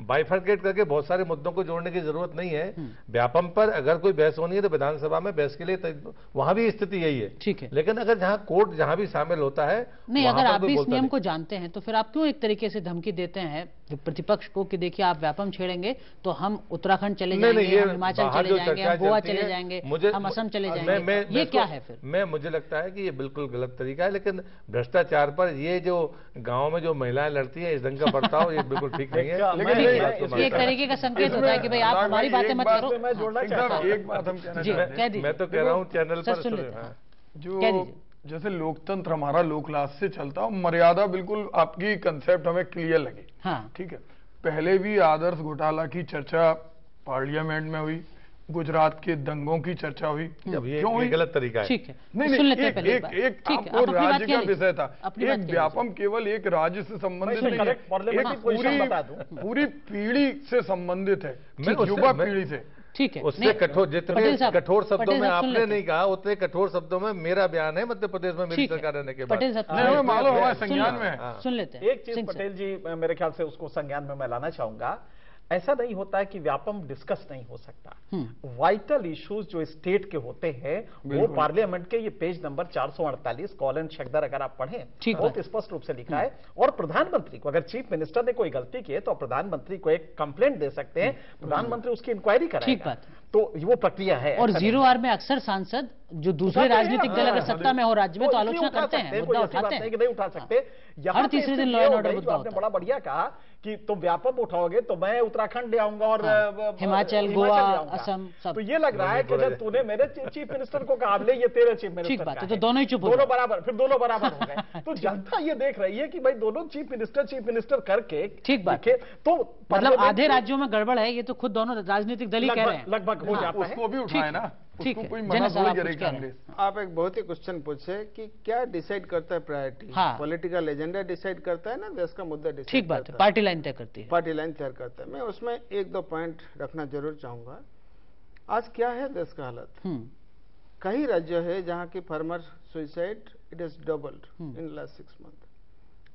बाइफर्केट करके बहुत सारे मुद्दों को जोड़ने की जरूरत नहीं है। व्यापम पर अगर कोई बहस होनी है तो विधानसभा में बहस के लिए वहां भी स्थिति यही है। लेकिन अगर जहां कोर्ट जहां भी शामिल होता है, नहीं, अगर आप भी इस नियम को जानते हैं तो फिर आप क्यों एक तरीके से धमकी देते हैं प्रतिपक्ष को कि देखिए आप व्यापम छेड़ेंगे तो हम उत्तराखंड चले जाएंगे, हम हिमाचल चले जाएंगे, हम गोवा चले जाएंगे, हम असम चले जाएंगे। ये क्या है फिर? मुझे लगता है कि ये बिल्कुल गलत तरीका है। लेकिन भ्रष्टाचार पर ये जो गांव में जो महिलाएं लड़ती है, इस ढंग का बर्ताव ये बिल्कुल ठीक नहीं है। लेकिन एक तरीके का संकेत होता है कि भाई आप हमारी बातें मत करो। एक बात हम मैं तो कह रहा हूँ चैनल पर जो जैसे लोकतंत्र हमारा लोकलाज से चलता है, मर्यादा बिल्कुल आपकी कंसेप्ट हमें क्लियर लगी। ठीक है, पहले भी आदर्श घोटाला की चर्चा पार्लियामेंट में हुई, गुजरात के दंगों की चर्चा हुई, क्यों हुई? गलत तरीका है। ठीक है, नहीं, एक आपको राज्य का विषय था, एक व्यापम केवल एक राज्य से संबंधित नहीं है, पूरी पीढ़ी से संबंधित है, युवा पीढ़ी से। ठीक है, उससे कठोर, जितने कठोर शब्दों में आपने नहीं कहा उतने कठोर शब्दों में मेरा बयान है मध्य प्रदेश में मेरी सरकार रहने के बाद। मालूम हमारे संज्ञान में सुन लेते हैं। एक चीज पटेल जी मेरे ख्याल से उसको संज्ञान में मैं लाना चाहूंगा, ऐसा नहीं होता है कि व्यापम डिस्कस नहीं हो सकता। वाइटल इश्यूज जो स्टेट के होते हैं वो पार्लियामेंट के, ये पेज नंबर 448 कॉलन शेखदर अगर आप पढ़ें बहुत स्पष्ट रूप से लिखा है। और प्रधानमंत्री को, अगर चीफ मिनिस्टर ने कोई गलती की है तो प्रधानमंत्री को एक कंप्लेंट दे सकते हैं, प्रधानमंत्री उसकी इंक्वायरी कराएगा। तो वो प्रक्रिया है। और 0 में अक्सर सांसद जो दूसरे राजनीतिक दल अगर सत्ता में हो राज्य में तो आलोचना करते हैं, मुद्दा उठाते हैं कि नहीं उठा सकते। हर तीसरे दिन लॉ एंड ऑर्डर मुद्दा होता है। बड़ा बढ़िया कहा कि तुम व्यापक उठाओगे तो मैं उत्तराखंड ले आऊंगा और हिमाचल, गोवा, असम सब। तो ये लग रहा है कि जब तूने मेरे चीफ मिनिस्टर को कहा ले ये तेरे चीफ मिनिस्टर, ठीक बात है, तो दोनों ही चुप हो दोनों बराबर, फिर दोनों बराबर हो गए। तो जनता ये देख रही है कि भाई दोनों चीफ मिनिस्टर करके ठीक बात, तो मतलब आधे राज्यों में गड़बड़ है, ये तो खुद दोनों राजनीतिक दल ही कह रहे हैं लगभग हो जाता है। उसको भी उठाए ना, ठीक उसको कोई है। मना साहब थोड़ी आप कुछ करेगी कह रहे हैं। कांग्रेस। आप एक बहुत ही क्वेश्चन पूछे कि क्या डिसाइड करता है प्रायोरिटी। हाँ। पॉलिटिकल एजेंडा डिसाइड करता है ना, देश का मुद्दा डिसाइड ठीक बात है, पार्टी लाइन तय करती है, पार्टी लाइन तय करता है। मैं उसमें 1-2 पॉइंट रखना जरूर चाहूंगा। आज क्या है देश का हालत, कई राज्य है जहां की farmer suicide it is doubled in last 6 month.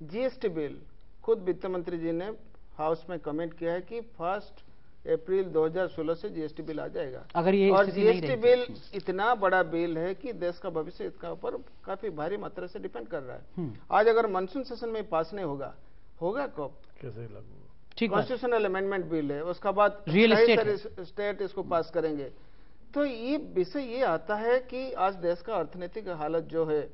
GST bill, खुद वित्त मंत्री जी ने हाउस में कमेंट किया है कि 1 अप्रैल 2016 से जीएसटी बिल आ जाएगा। अगर ये और जीएसटी बिल इतना बड़ा बिल है कि देश का भविष्य इसका ऊपर काफी भारी मात्रा से डिपेंड कर रहा है। आज अगर मानसून सेशन में पास नहीं होगा, होगा कब, कैसे लागू? ठीक, कॉन्स्टिट्यूशनल अमेंडमेंट बिल है, उसका बाद रियल स्टेट इसको पास करेंगे। तो ये विषय ये आता है कि आज देश का अर्थनीतिक हालत जो है,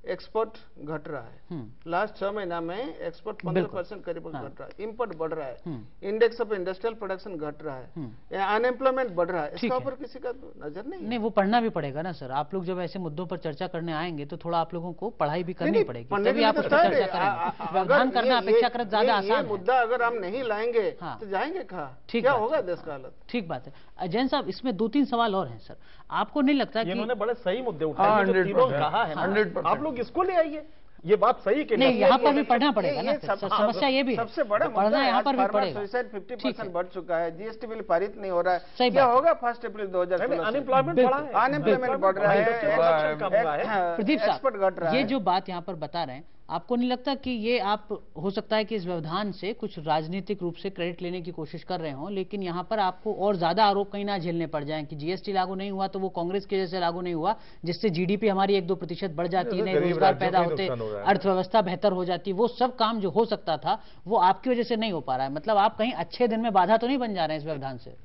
एक्सपोर्ट घट रहा है। लास्ट 6 महीना में एक्सपोर्ट 15% करीब घट रहा है, इंपोर्ट बढ़ रहा है, इंडेक्स ऑफ इंडस्ट्रियल प्रोडक्शन घट रहा है, अनएम्प्लॉयमेंट बढ़ रहा है। इसका ऊपर किसी का नजर नहीं। वो पढ़ना भी पड़ेगा ना सर। आप लोग जब ऐसे मुद्दों पर चर्चा करने आएंगे तो थोड़ा आप लोगों को पढ़ाई भी करनी पड़ेगी, तभी आप उस पर चर्चा करेंगे। व्यवधान करना अपेक्षाकृत ज्यादा आसान है। मुद्दा अगर हम नहीं लाएंगे तो जाएंगे कहाँ, क्या होगा देश का हालत। ठीक बात है। जैन साहब, इसमें 2-3 सवाल और हैं सर। आपको नहीं लगता कि इन्होंने बड़े सही मुद्दे उठाए, जो तीनों कहा है ना, आप लोग इसको ले आइए, ये बात सही के नहीं, यहाँ पर भी पढ़ना पड़ेगा ना, समस्या ये भी है, सबसे बड़ा पढ़ना यहाँ पर भी पड़ेगा। सुसाइड 50% बढ़ चुका है, जीएसटी बिल पारित नहीं हो रहा है, क्या होगा 1 अप्रैल 2016? अनएम्प्लॉयमेंट बढ़ा है, अनएम्प्लॉयमेंट बढ़ रहा है, प्रदीप एक्सपोर्ट घट रहा साहब, है। ये जो बात यहाँ पर बता रहे हैं, आपको नहीं लगता कि ये आप हो सकता है कि इस व्यवधान से कुछ राजनीतिक रूप से क्रेडिट लेने की कोशिश कर रहे हों, लेकिन यहाँ पर आपको और ज्यादा आरोप कहीं ना झेलने पड़ जाएं कि जीएसटी लागू नहीं हुआ तो वो कांग्रेस की वजह से लागू नहीं हुआ, जिससे जीडीपी हमारी 1-2% बढ़ जाती है, नए रोजगार पैदा होते, अर्थव्यवस्था बेहतर हो जाती, वो सब काम जो हो सकता था वो आपकी वजह से नहीं हो पा रहा है। मतलब आप कहीं अच्छे दिन में बाधा तो नहीं बन जा रहे हैं इस व्यवधान से?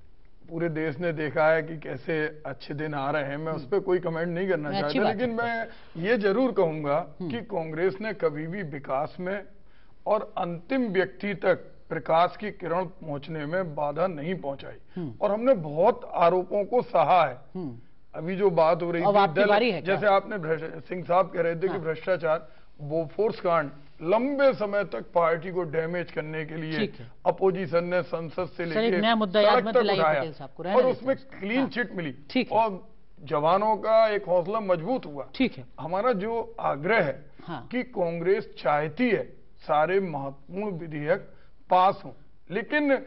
पूरे देश ने देखा है कि कैसे अच्छे दिन आ रहे हैं, मैं उस पर कोई कमेंट नहीं करना चाहता, लेकिन मैं ये जरूर कहूंगा कि कांग्रेस ने कभी भी विकास में और अंतिम व्यक्ति तक प्रकाश की किरण पहुंचने में बाधा नहीं पहुंचाई, और हमने बहुत आरोपों को सहा है। अभी जो बात हो रही थी, जैसे आपने सिंह साहब कह रहे थे कि भ्रष्टाचार, बोफोर्स कांड लंबे समय तक पार्टी को डैमेज करने के लिए अपोजिशन ने संसद से लेकर सड़क तक उठाया और उसमें क्लीन चिट मिली और जवानों का एक हौसला मजबूत हुआ। ठीक है, हमारा जो आग्रह है कि कांग्रेस चाहती है सारे महत्वपूर्ण विधेयक पास हों, लेकिन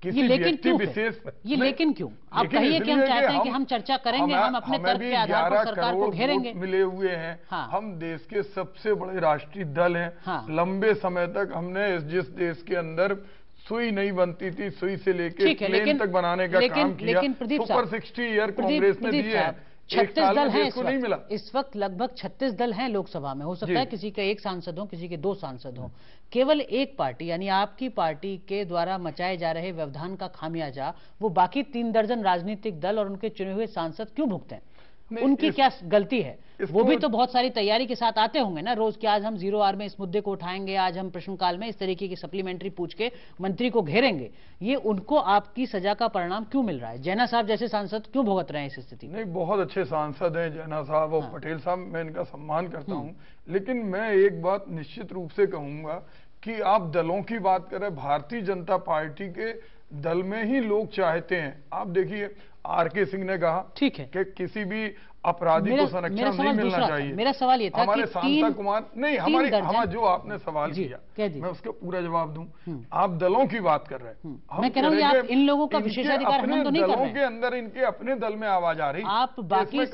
किसी व्यक्ति विशेष ये लेकिन क्यों आप कहिए कि हम चाहते हैं कि हम चर्चा करेंगे, हम अपने तर्क के आधार पर सरकार को घेरेंगे। मिले हुए हैं, हम देश के सबसे बड़े राष्ट्रीय दल हैं, लंबे समय तक हमने जिस देश के अंदर सुई नहीं बनती थी, सुई से लेकर प्लेन तक बनाने का काम किया, सुपर 60 ईयर कांग्रेस ने दिए हैं। 36 दल हैं इस वक्त लगभग 36 दल हैं लोकसभा में। हो सकता है किसी का 1 सांसद हो, किसी के 2 सांसद हो। केवल एक पार्टी यानी आपकी पार्टी के द्वारा मचाए जा रहे व्यवधान का खामियाजा वो बाकी 3 दर्जन राजनीतिक दल और उनके चुने हुए सांसद क्यों भुगते हैं? उनकी क्या गलती है? वो भी तो बहुत सारी तैयारी के साथ आते होंगे ना रोज, कि आज हम 0 में इस मुद्दे को उठाएंगे, आज हम प्रश्नकाल में इस तरीके की सप्लीमेंट्री पूछ के मंत्री को घेरेंगे। ये उनको आपकी सजा का परिणाम क्यों मिल रहा है? जैना साहब जैसे सांसद क्यों भुगत रहे हैं इस स्थिति? नहीं, बहुत अच्छे सांसद हैं जैना साहब और पटेल साहब, मैं इनका सम्मान करता हूँ, लेकिन मैं एक बात निश्चित रूप से कहूंगा कि आप दलों की बात करें, भारतीय जनता पार्टी के दल में ही लोग चाहते हैं। आप देखिए, आर.के. सिंह ने कहा ठीक है कि किसी भी अपराधी को संरक्षण नहीं मिलना चाहिए। मेरा सवाल ये था हमारे शांता कुमार नहीं, हमारा जो आपने सवाल किया मैं उसका पूरा जवाब दूं। आप दलों की बात कर रहे हैं, मैं कह रहा हूं आप इन लोगों का विशेषाधिकार हनन तो नहीं कर रहे हैं। के अंदर इनके अपने दल में आवाज आ रही, आप बाकी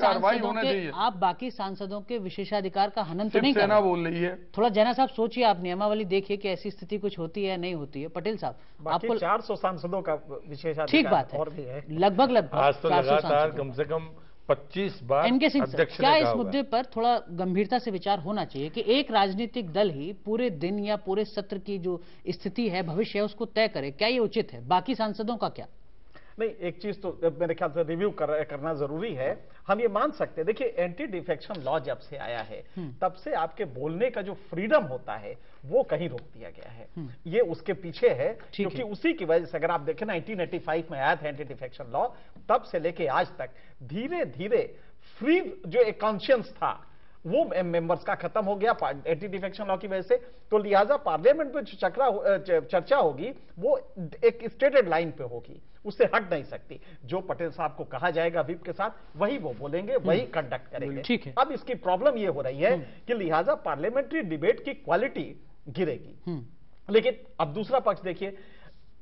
आप बाकी सांसदों के विशेषाधिकार का हनन तो नहीं कर रहे। बोल रही है थोड़ा जैना साहब सोचिए, आप नियमावली देखिए कि ऐसी स्थिति कुछ होती है नहीं होती है। पटेल साहब, आपको 400 सांसदों का विशेषाधिकार ठीक बात है, लगभग आज तो लगातार कम से कम 25 बार एनके सिंह, क्या इस मुद्दे पर थोड़ा गंभीरता से विचार होना चाहिए कि एक राजनीतिक दल ही पूरे दिन या पूरे सत्र की जो स्थिति है, भविष्य है, उसको तय करे? क्या ये उचित है? बाकी सांसदों का क्या? नहीं, एक चीज तो मेरे ख्याल से रिव्यू करना जरूरी है। हम ये मान सकते हैं, देखिए एंटी डिफेक्शन लॉ जब से आया है तब से आपके बोलने का जो फ्रीडम होता है वो कहीं रोक दिया गया है। ये उसके पीछे है, क्योंकि उसी की वजह से अगर आप देखें 1985 में आया था एंटी डिफेक्शन लॉ, तब से लेके आज तक धीरे धीरे फ्री जो एक कॉन्शियंस था वो मेंबर्स का खत्म हो गया एंटी डिफेक्शन लॉ की वजह से। तो लिहाजा पार्लियामेंट में जो चर्चा होगी वो एक स्टेटेड लाइन पे होगी, उससे हट नहीं सकती। जो पटेल साहब को कहा जाएगा व्हिप के साथ वही वो बोलेंगे, वही कंडक्ट करेंगे। ठीक है। अब इसकी प्रॉब्लम ये हो रही है कि लिहाजा पार्लियामेंट्री डिबेट की क्वालिटी गिरेगी। लेकिन अब दूसरा पक्ष देखिए,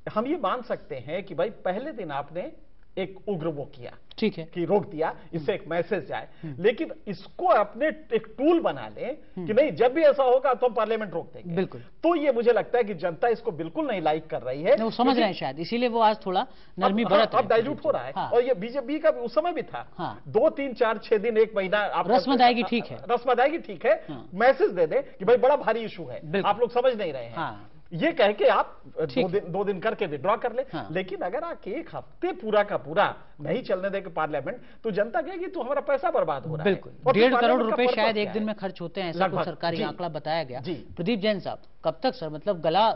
हम ये मान सकते हैं कि भाई पहले दिन आपने एक उग्र वो किया, ठीक है, कि रोक दिया, इससे एक मैसेज जाए, लेकिन इसको अपने एक टूल बना ले कि नहीं जब भी ऐसा होगा तो हम पार्लियामेंट रोक देंगे। बिल्कुल। तो ये मुझे लगता है कि जनता इसको बिल्कुल नहीं लाइक कर रही है, वो समझ रहे हैं शायद, इसीलिए वो आज थोड़ा नरमी बरत अब डाइल्यूट हो रहा है। हाँ। और ये बीजेपी का उस समय भी था। हाँ। 2, 3, 4, 6 दिन, 1 महीना आप रस्म अदायगी ठीक है, रस्म अदायगी ठीक है, मैसेज दे दे कि भाई बड़ा भारी इशू है, आप लोग समझ नहीं रहे हैं, ये कह के आप 2 दिन करके विड्रॉ कर ले। हाँ। लेकिन अगर आप 1 हफ्ते पूरा का पूरा नहीं चलने देंगे पार्लियामेंट, तो जनता कहेगी तो हमारा पैसा बर्बाद हो रहा है। बिल्कुल, 1.5 करोड़ रुपए शायद एक दिन में खर्च होते हैं, ऐसा कुछ सरकारी आंकड़ा बताया गया। प्रदीप जैन साहब, कब तक सर, मतलब गला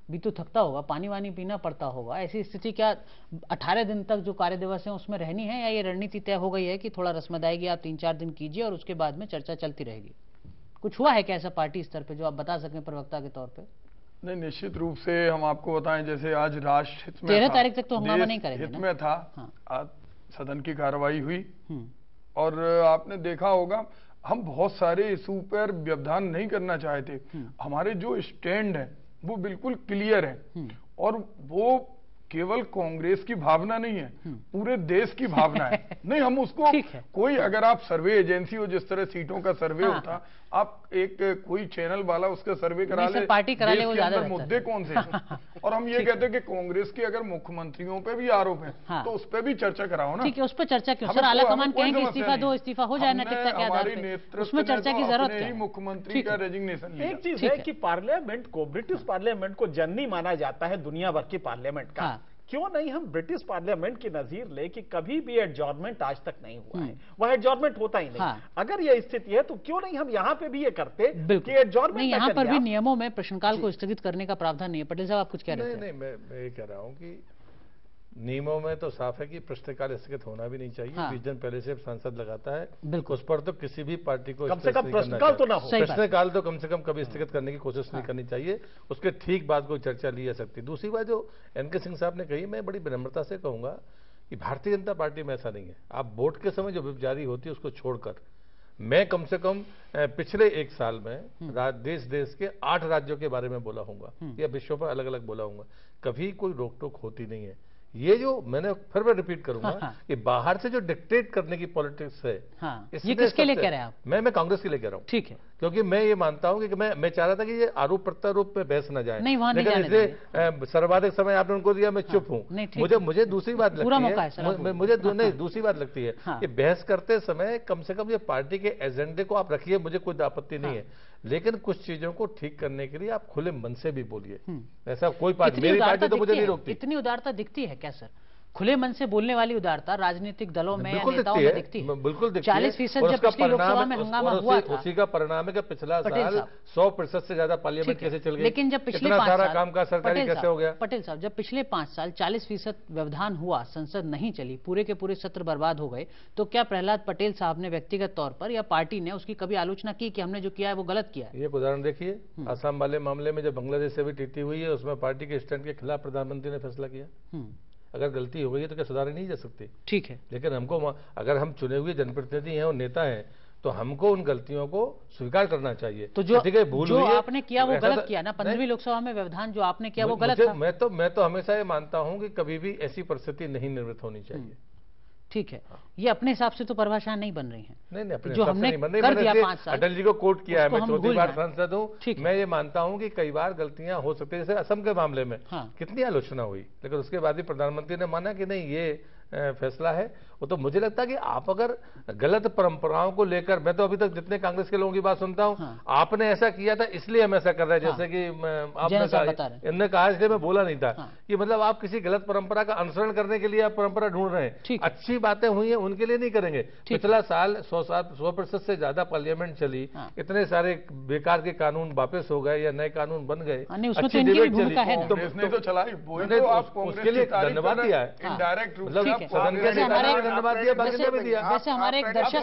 भी तो थकता होगा, पानी वानी पीना पड़ता होगा, ऐसी स्थिति क्या 18 दिन तक जो कार्य दिवस है उसमें रहनी है, या ये रणनीति तय हो गई है कि थोड़ा रस्म अदायगी आप 3-4 दिन कीजिए और उसके बाद में चर्चा चलती रहेगी? कुछ हुआ है क्या ऐसा पार्टी स्तर पर जो आप बता सकें प्रवक्ता के तौर पर? नहीं, निश्चित रूप से हम आपको बताएं, जैसे आज राष्ट्र हित में 13 तारीख तक तो हंगामा नहीं करेंगे हित में था। हाँ। आज सदन की कार्रवाई हुई और आपने देखा होगा हम बहुत सारे इशू पर व्यवधान नहीं करना चाहते। हमारे जो स्टैंड है वो बिल्कुल क्लियर है और वो केवल कांग्रेस की भावना नहीं है, पूरे देश की भावना है। नहीं, हम उसको कोई, अगर आप सर्वे एजेंसी हो, जिस तरह सीटों का सर्वे होता, आप एक कोई चैनल वाला उसका सर्वे करा ले, पार्टी करा ले, वो देश के अंदर मुद्दे कौन से हैं। और हम ये कहते हैं कि कांग्रेस के अगर मुख्यमंत्रियों पे भी आरोप है तो उस पर भी चर्चा कराओ ना। ठीक है, उस पर चर्चा क्यों सर? आलाकमान कहेंगे इस्तीफा दो, इस्तीफा हो जाए नैतिकता के आधार पर, उसमें चर्चा की जरूरत है। मुख्यमंत्री का रेजिग्नेशन लिया। एक चीज है कि पार्लियामेंट को, ब्रिटिश पार्लियामेंट को जननी माना जाता है दुनिया भर की पार्लियामेंट का। क्यों नहीं हम ब्रिटिश पार्लियामेंट की नजीर ले कि कभी भी एडजॉर्नमेंट आज तक नहीं हुआ है, वह एडजॉर्नमेंट होता ही नहीं। हाँ। अगर यह स्थिति है तो क्यों नहीं हम यहाँ पे भी ये करते कि एडजॉर्नमेंट, यहाँ पर भी नियमों में प्रश्नकाल को स्थगित करने का प्रावधान नहीं है। पटेल साहब आप कुछ कह रहे थे? नहीं, मैं ये कह रहा हूँ कि नियमों में तो साफ है कि प्रश्नकाल स्थगित होना भी नहीं चाहिए। 20 दिन पहले से सांसद लगाता है, उस पर तो किसी भी पार्टी को कम से कम प्रश्नकाल तो ना हो, प्रश्नकाल तो कम से कम कभी स्थगित करने की कोशिश नहीं करनी चाहिए। उसके ठीक बाद कोई चर्चा ली जा सकती है। दूसरी बात जो एनके सिंह साहब ने कही, मैं बड़ी विनम्रता से कहूंगा कि भारतीय जनता पार्टी में ऐसा नहीं है। आप वोट के समय जो व्हिप जारी होती है उसको छोड़कर, मैं कम से कम पिछले 1 साल में देश के 8 राज्यों के बारे में बोला हूंगा या विश्व पर अलग अलग बोला हूंगा, कभी कोई रोक टोक होती नहीं है। ये जो मैंने फिर मैं रिपीट करूंगा कि बाहर से जो डिक्टेट करने की पॉलिटिक्स है, ये किसके लिए कह रहे हैं आप? मैं कांग्रेस के लिए कह रहा हूँ। ठीक है, क्योंकि मैं ये मानता हूं कि मैं चाह रहा था कि ये आरोप प्रत्यारोप में बहस न जाए, नहीं, वहां नहीं लेकिन इसलिए सर्वाधिक समय आपने उनको दिया, मैं चुप हूं। मुझे दूसरी बात लगती है, मुझे दूसरी बात लगती है कि बहस करते समय कम से कम ये पार्टी के एजेंडे को आप रखिए, मुझे कोई आपत्ति नहीं है, लेकिन कुछ चीजों को ठीक करने के लिए आप खुले मन से भी बोलिए। ऐसा कोई पार्टी, मेरी पार्टी तो मुझे नहीं रोकती। इतनी उदारता दिखती है क्या सर? खुले मन से बोलने वाली उदारता राजनीतिक दलों में या नेताओं में दिखती है? बिल्कुल दिखती है। 40% जब पिछली लोकसभा में हंगामा हुआ था, उसी का परिणाम है कि पिछला साल 100% से ज्यादा पार्लियामेंट कैसे चल गई। लेकिन जब पिछले 5 साल काम का सरकारी कैसे हो गया? पटेल साहब, जब पिछले 5 साल 40% व्यवधान हुआ, संसद नहीं चली, पूरे के पूरे सत्र बर्बाद हो गए, तो क्या प्रहलाद पटेल साहब ने व्यक्तिगत तौर पर या पार्टी ने उसकी कभी आलोचना की कि हमने जो किया है वो गलत किया है? एक उदाहरण देखिए, असम वाले मामले में जब बांग्लादेश से भी टीटी हुई है, उसमें पार्टी के स्टैंड के खिलाफ प्रधानमंत्री ने फैसला किया। अगर गलती हो गई है तो क्या सुधारी नहीं जा सकती? ठीक है, लेकिन हमको, अगर हम चुने हुए जनप्रतिनिधि हैं और neता हैं, तो हमको उन गलतियों को स्वीकार करना चाहिए। तो जो आपने किया वो गलत किया ना, 15वीं लोकसभा में व्यवधान जो आपने किया वो गलत था। मैं तो हमेशा ये मानता हूं कि कभी भी ऐसी परिस्थिति नहीं निर्मित होनी चाहिए। ठीक है, ये अपने हिसाब से तो परिभाषाएं नहीं बन रही हैं। नहीं, अपने जो हमने कर दिया 5 साल, अटल जी को कोट किया है, मैं 4थी बार सांसद हूँ। मैं ये मानता हूँ कि कई बार गलतियां हो सकती है, जैसे असम के मामले में कितनी आलोचना हुई, लेकिन उसके बाद भी प्रधानमंत्री ने माना कि नहीं, ये फैसला है वो तो मुझे लगता है कि आप अगर गलत परंपराओं को लेकर, मैं तो अभी तक जितने कांग्रेस के लोगों की बात सुनता हूं, आपने ऐसा किया था इसलिए हम ऐसा कर रहे हैं, जैसे कि आपने कहा, इनने कहा इसलिए मैं बोला नहीं था कि मतलब आप किसी गलत परंपरा का अनुसरण करने के लिए आप परंपरा ढूंढ रहे हैं। अच्छी बातें हुई हैं उनके लिए नहीं करेंगे। पिछला साल 100% से ज्यादा पार्लियामेंट चली, इतने सारे बेकार के कानून वापस हो गए या नए कानून बन गए, अच्छी डिबेट चली, तो चलाई, उसके लिए धन्यवाद दिया है। इनडायरेक्ट रूप से सदन के धन्यवाद दिया, बाकी ने भी दिया। वैसे हमारे एक दर्शक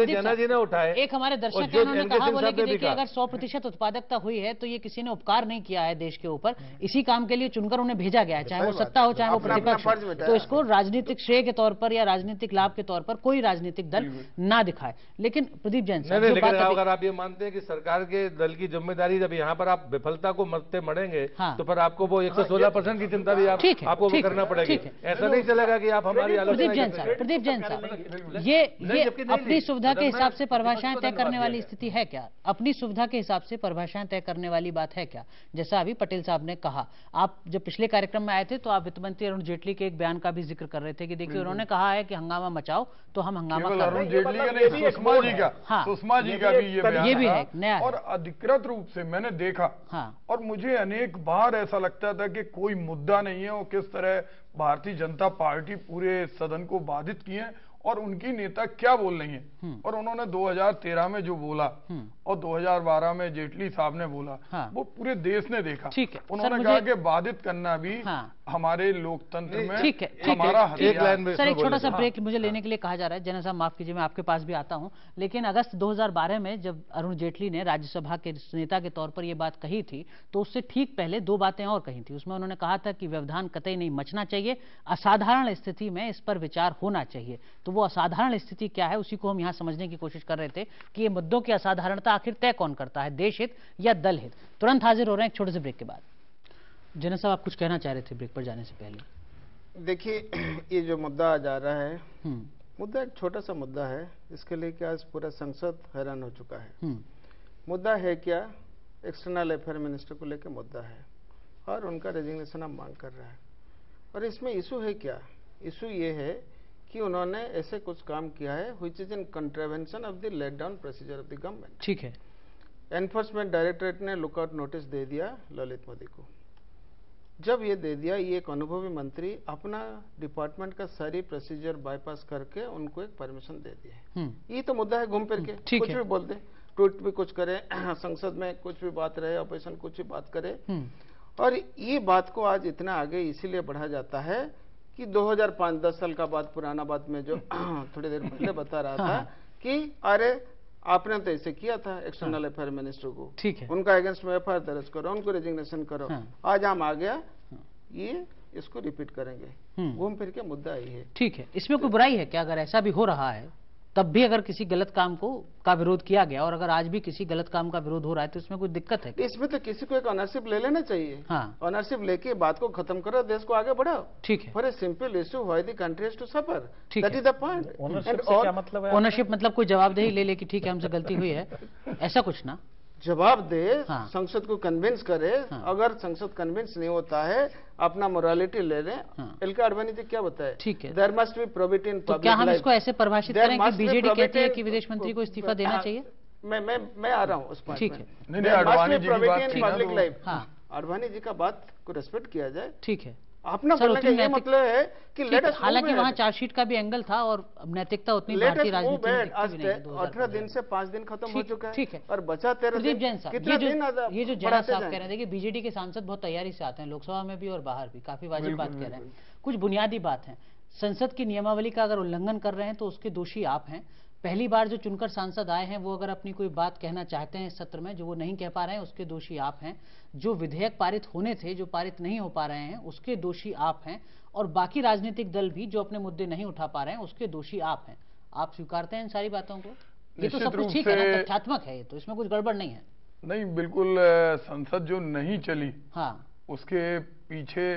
जैना जी ने उठाए, एक हमारे दर्शक हैं, उन्होंने कहा बोले कि देखिए अगर 100% उत्पादकता हुई है तो ये किसी ने उपकार नहीं किया है देश के ऊपर, इसी काम के लिए चुनकर उन्हें भेजा गया है, चाहे वो सत्ता हो चाहे वो प्रतिपक्ष हो। तो इसको राजनीतिक श्रेय के तौर पर या राजनीतिक लाभ के तौर पर कोई राजनीतिक दल ना दिखाए। लेकिन प्रदीप जैन साहब, अगर आप ये मानते हैं कि सरकार के दल की जिम्मेदारी, जब यहाँ पर आप विफलता को मरते मरेंगे तो फिर आपको वो 116% की चिंता भी आपको करना पड़ेगी। ऐसा नहीं चलेगा कि आप हमारी आलोचना। प्रदीप जैन साहब, ये अपनी सुविधा के हिसाब से परिभाषाएं तय करने वाली स्थिति है क्या? अपनी सुविधा के हिसाब से परिभाषाएं तय करने वाली बात है क्या? जैसा अभी पटेल साहब ने कहा, आप जब पिछले कार्यक्रम में आए थे तो आप वित्त मंत्री अरुण जेटली के एक बयान का भी जिक्र कर रहे थे कि देखिए उन्होंने कहा है कि हंगामा मचाओ तो हम हंगामा कर रहे हैं। अरुण जेटली का नहीं, सुषमा जी का, सुषमा जी का भी ये भी है नया, और अधिकृत रूप से मैंने देखा। और मुझे अनेक बार ऐसा लगता था कि कोई मुद्दा नहीं है और किस तरह भारतीय जनता पार्टी पूरे सदन को बाधित किए हैं और उनकी नेता क्या बोल रही हैं। और उन्होंने 2013 में जो बोला और 2012 में जेटली साहब ने बोला, वो पूरे देश ने देखा। उन्होंने कहा कि बाधित करना भी हमारे लोकतंत्र में हमारा हथियार। सर एक छोटा सा ब्रेक मुझे लेने के लिए कहा जा रहा है। जैन साहब माफ कीजिए, मैं आपके पास भी आता हूं, लेकिन अगस्त 2012 में जब अरुण जेटली ने राज्यसभा के नेता के तौर पर यह बात कही थी तो उससे ठीक पहले दो बातें और कही थी। उसमें उन्होंने कहा था कि व्यवधान कतई नहीं मचना चाहिए, असाधारण स्थिति में इस पर विचार होना चाहिए। तो वो असाधारण स्थिति क्या है उसी को हम यहां समझने की कोशिश कर रहे थे कि ये मुद्दों की असाधारणता आखिर तय कौन करता है, देश हित या दल हित। तुरंत हाजिर हो रहे हैं एक छोटे से ब्रेक के बाद। जैन साहब आप कुछ कहना चाह रहे थे ब्रेक पर जाने से पहले। देखिए ये जो मुद्दा आ जा रहा है, मुद्दा एक छोटा सा मुद्दा है, इसके लिए क्या आज पूरा संसद हैरान हो चुका है। मुद्दा है क्या, एक्सटर्नल अफेयर मिनिस्टर को लेकर मुद्दा है और उनका रेजिग्नेशन हम मांग कर रहा है। और इसमें इशू है क्या, इशू ये है कि उन्होंने ऐसे कुछ काम किया है which is in contravention of the laid down procedure of the government. ठीक है, एनफोर्समेंट डायरेक्टरेट ने लुकआउट नोटिस दे दिया ललित मोदी को। जब ये दे दिया, ये एक अनुभवी मंत्री अपना डिपार्टमेंट का सारी प्रोसीजर बाईपास करके उनको एक परमिशन दे दिए। ये तो मुद्दा है, घूम फिर के कुछ भी बोल दे, ट्वीट भी कुछ करे, संसद में कुछ भी बात रहे, ऑपोजिशन कुछ भी बात करे। और ये बात को आज इतना आगे इसीलिए बढ़ा जाता है कि 2005-10 साल का बात, पुराना बात में जो थोड़ी देर पहले बता रहा था कि अरे आपने तो ऐसे किया था एक्सटर्नल अफेयर मिनिस्टर को, ठीक है, उनका अगेंस्ट में एफआईआर दर्ज करो, उनको रेजिग्नेशन करो। आज हम आ गया, ये इसको रिपीट करेंगे, घूम फिर के मुद्दा ही है। ठीक है, इसमें कोई बुराई है क्या अगर ऐसा भी हो रहा है तब भी अगर किसी गलत काम का विरोध किया गया और अगर आज भी किसी गलत काम का विरोध हो रहा है तो इसमें कोई दिक्कत है? इसमें तो किसी को एक ऑनरशिप ले लेना चाहिए। ऑनरशिप लेके बात को खत्म करो, देश को आगे बढ़ाओ। ठीक है, for a simple issue why the country has to suffer, that is the point. Ownership मतलब कोई जवाबदेही ले ले कि ठीक है हमसे गलती हुई है, ऐसा कुछ ना जवाब दे, संसद को कन्विंस करे। अगर संसद कन्विंस नहीं होता है, अपना मोरालिटी ले रहे। एलके आडवाणी जी क्या बताए, ठीक है, there must be probity in public. क्या हम इसको ऐसे परिभाषित करें कि बीजेडी कहती है कि विदेश मंत्री को इस्तीफा देना चाहिए? मैं आ रहा हूँ उस पॉइंट ठीक है, पब्लिक लाइफ। आडवाणी जी का बात को रेस्पेक्ट किया जाए। ठीक है, अपना बोलने का ये मतलब है कि हालांकि वहाँ चार्जशीट का भी एंगल था और नैतिकता उतनी भारतीय राजनीति में 18 दिन से 5 दिन खत्म हो चुका है। ठीक है, और बचा 13 दिन। जैन साहब, ये जो जैन साहब कह रहे हैं कि बीजेडी के सांसद बहुत तैयारी से आते हैं लोकसभा में भी और बाहर भी, काफी वाजिब बात कह रहे हैं। कुछ बुनियादी बात है, संसद की नियमावली का अगर उल्लंघन कर रहे हैं तो उसके दोषी आप हैं। पहली बार जो चुनकर सांसद आए हैं वो अगर अपनी कोई बात कहना चाहते हैं इस सत्र में जो वो नहीं कह पा रहे हैं उसके दोषी आप हैं। जो विधेयक पारित होने थे जो पारित नहीं हो पा रहे हैं उसके दोषी आप हैं। और बाकी राजनीतिक दल भी जो अपने मुद्दे नहीं उठा पा रहे हैं उसके दोषी आप हैं। आप स्वीकारते हैं इन सारी बातों को? ये तो सब कुछ ठीक है ना, तथ्यात्मक है ये तो, इसमें कुछ गड़बड़ नहीं है। नहीं, बिल्कुल। संसद जो नहीं चली उसके पीछे